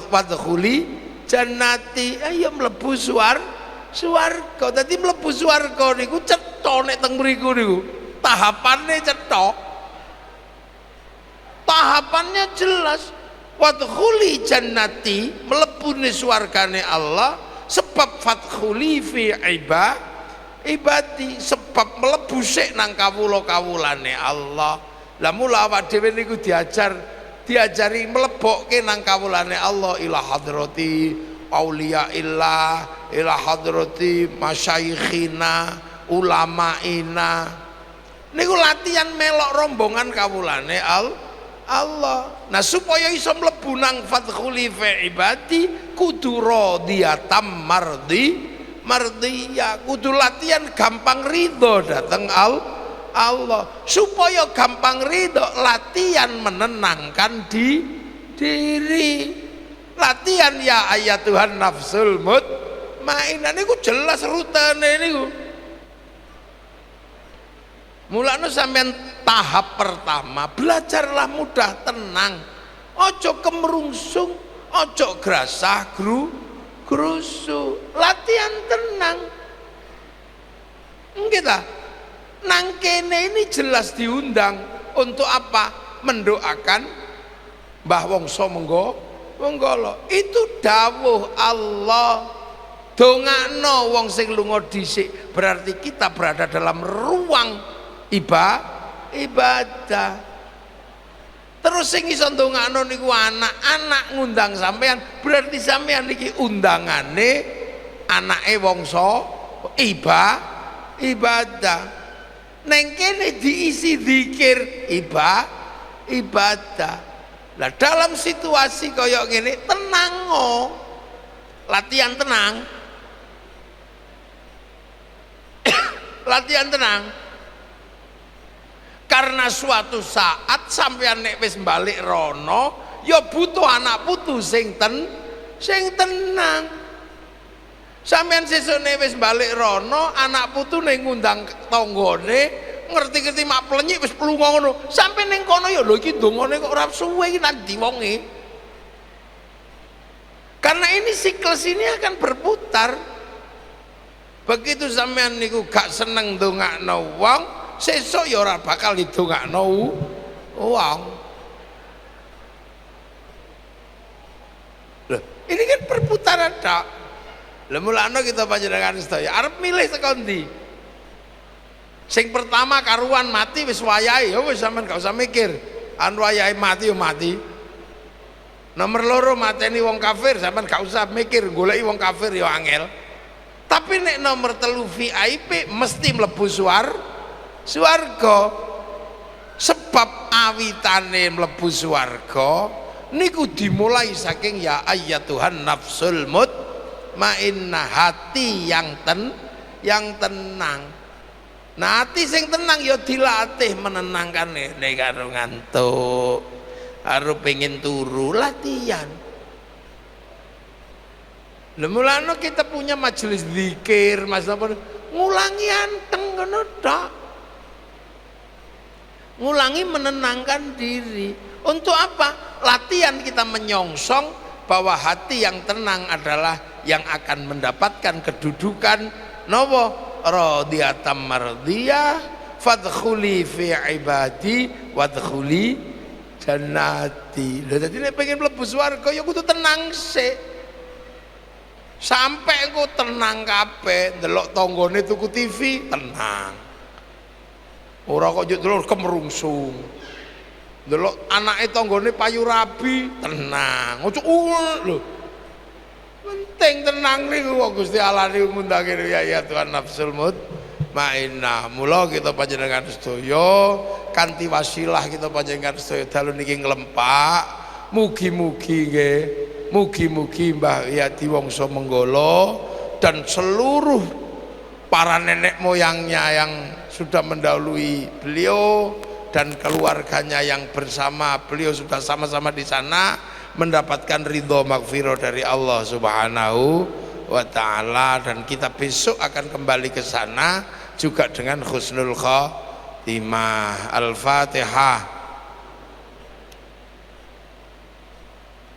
wadkhuli jannati, ayo mlebu swarga. Dadi mlebu swarga niku cetha nek teng mriku niku tahapane cetha, tahapannya jelas. Wadkhuli jannati, mlebune swargane Allah, sebab fadkhuli fi ibadi, sebab mlebu sik nang kawulane Allah. Lah mula awak dhewe niku diajari mlebokke nang kawulane Allah, ila hadrati auliya illah, ila hadrati masyayikhina ulamaina. Niku latihan melok rombongan kawulane Allah. Nah supaya iso mlebu nang fadkhuli fi ibadi kudu radhiyatam mardiyah, kudu latihan gampang ridho dateng Allah. Supaya gampang ridho, latihan menenangkan diri. Latihan ya ayyatuhan nafsul mutmainnah niku jelas rutene niku. Mulane sampean tahap pertama belajarlah mudah tenang. Ojo kemerungsung, ojo grasah grusu. Latihan tenang. Nggih ta? Nang kene ini jelas diundang untuk apa? Mendoakan Mbah Wongso Menggolo. Itu dawuh Allah. Dongakno wong sing lunga dhisik, berarti kita berada dalam ruang ibadah. Terus sing iso ndongakno niku anak ngundang sampean, berarti sampean niki undangane anake wongso ibadah. Neng kene diisi zikir ibadah. Lah dalam situasi kaya ngene tenang latihan tenang. Latihan tenang. Karena suatu saat sampeyan nek wis balik rono ya butuh anak putu sing tenang. Sampeyan sesone wis balik rono, anak putune ngundang tanggane, ngerti-ngerti mak plenyik wis plunga ngono. Sampe ning kono ya lho iki dongane kok ora suwe iki nanti wonge. Karena ini siklus ini akan berputar. Begitu sampeyan niku gak seneng ndongakno wong, sesuk ya ora bakal didongakno wong. Loh, ini kan perputaran dak. Lemulano kita panjenengan sedaya arep milih saka ndi? Sing pertama karuan mati wis wayahe ya wis sampean gak usah mikir. Anu wayahe mati ya mati. Nomor loro mateni wong kafir sampean gak usah mikir goleki wong kafir ya angel. Tapi nek nomor telu VIP mesti mlebu swarga. Sebab awitane mlebu swarga niku dimulai saking ya ayyatuhan nafsul mutmainnah, hati yang tenang. Nah hati sing tenang ya dilatih menenangkan nek karo ngantuk, karo pengen turu latihan. Mulane kita punya majelis zikir, Mas apa ngulangi anteng ngono tok. Ngulangi menenangkan diri. Untuk apa? Latihan kita menyongsong bahwa hati yang tenang adalah yang akan mendapatkan kedudukan nopo radhiyatam mardiyah fadkhuli fi ibadi wadkhuli jannati. Lha dadi nek pengen mlebu swarga ya kudu tenang sik. Sampai engko tenang kabeh, ndelok tanggane tuku TV, tenang. Ora kok njuk kemerungsung. Ndelok anake tanggane payu rabi, tenang. Ojo lho. Penting tenang niku kok Gusti Allah niku ngundangi ya Tuhan nafsul mutmainnah. Mula kita panjenengan sedaya kanthi wasilah kita panjenengan sedaya dalu niki nglempak. Mugi-mugi nggih. Mugi-mugi Mbah Yati Wongso Menggolo dan seluruh para nenek moyangnya yang sudah mendahului beliau dan keluarganya yang bersama beliau sudah sama-sama di sana mendapatkan ridho magfirah dari Allah Subhanahu wa ta'ala, dan kita besok akan kembali ke sana juga dengan husnul khatimah. Al-Fatihah.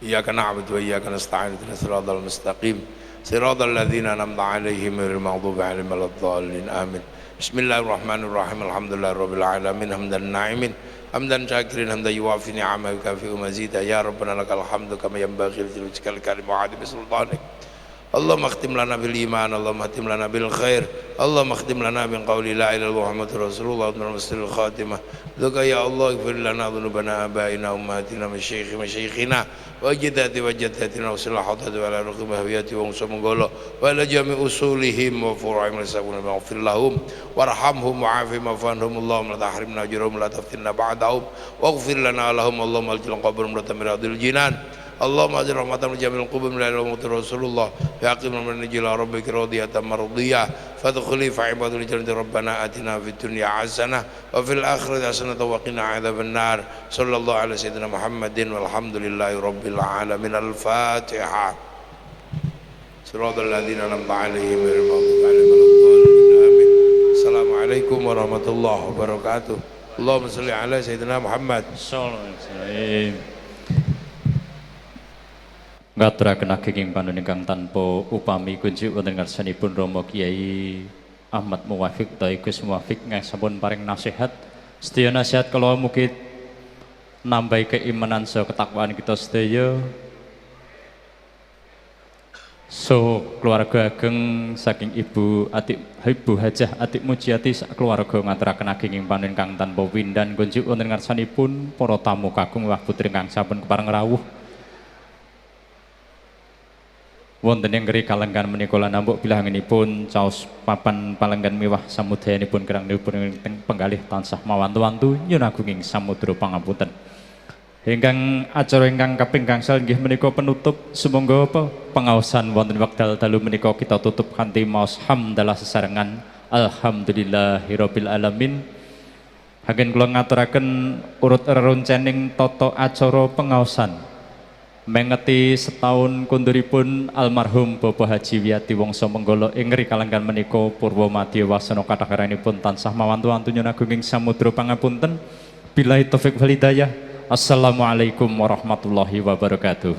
Iyyaka na'budu wa iyyaka nasta'in ihdinas siratal mustaqim siratal ladzina an'amta 'alaihim ghairil maghdubi 'alaihim waladdallin. Amin. Bismillahirrahmanirrahim. Alhamdulillahirabbil alamin hamdan na'imin hamdan syakirin hamdan yuwafi ni'amahu kafi'u mazida. Ya rabbana lakal hamdu kama yanbaghi li wajhikal karim wa 'azimi sultanik. Allahumma khtim lana bil iman, Allahumma khtim lana bil khair, Allahumma khtim lana bin qawli la ilaha illallah Muhammadur Rasulullah wa muslimil khatimah. Duka ya Allah ighfir lana dhunubana abaina ummatina masyayikhina wa jaddati wa jaddatina wa salahati wa ala ruqi mahwiyati wa Menggolo wa ala jami usulihim wa furu'ihim lisabuna maghfir lahum warhamhum wa'afihim wa'fanhum Allahumma la tahrimna ajrahum la taftinna ba'dahum waghfir lana lahum Allahumma aljil qabrahum la tamiradil jinan. Allahumma ajr rahmatan jamil qubum la ilaha illa Rasulullah ya aqim min ila rabbika radiyatan mardiyah fadkhuli fa ibadul jannati rabbana atina fid dunya hasanah wa fil akhirati hasanah wa qina adzabannar. Sallallahu alaihi sayyidina Muhammadin walhamdulillahi rabbil alamin. Al-Fatihah. Siratal ladzina an'amta 'alaihim ghairil maghdubi 'alaihim waladdallin. Amin. Assalamualaikum warahmatullahi wabarakatuh. Allahumma shalli ala sayyidina Muhammad sallallahu alaihi wasallam. Ngaturaken ageng panjenengan ingkang tanpa upami kunjuk wonten ngarsanipun Rama Kiai Ahmad Muwafiq utawi Gus Muwafiq sampun paring nasihat. Sedaya nasihat kala mugi nambahi keimanan saha ketakwaan kita sedaya. So keluarga ageng saking Ibu Hajah Atik Mujiati sak keluarga ngaturaken ageng panjenengan ingkang tanpa windan kunjuk wonten ngarsanipun para tamu kakung wah putri ingkang sampun kepareng rawuh. Wonten ing ngeri kalenggan menika lan ambuk bilanganipun caos papan palenggan miwah samudayanipun kirangipun penggalih tansah mawantu-wantu nyun agunging samudra pangapunten. Ingkang acara ingkang kaping gangsal inggih menika penutup, sumangga pengaosan wonten wekdal dalu menika kita tutup kanthi maos hamdalah sesarengan alhamdulillahirabbil alamin. Hagen kula ngaturaken urut reroncening tata acara pengaosan mengeti setahun kunduripun almarhum Bapak Haji Wiyati Wongso Menggolo ing ngri kalenggan menika purwa madya wasana kathahipun tansah mawantu-wantu nyuwun agunging samudra pangapunten. Billahi taufik wal hidayah. Assalamualaikum warahmatullahi wabarakatuh.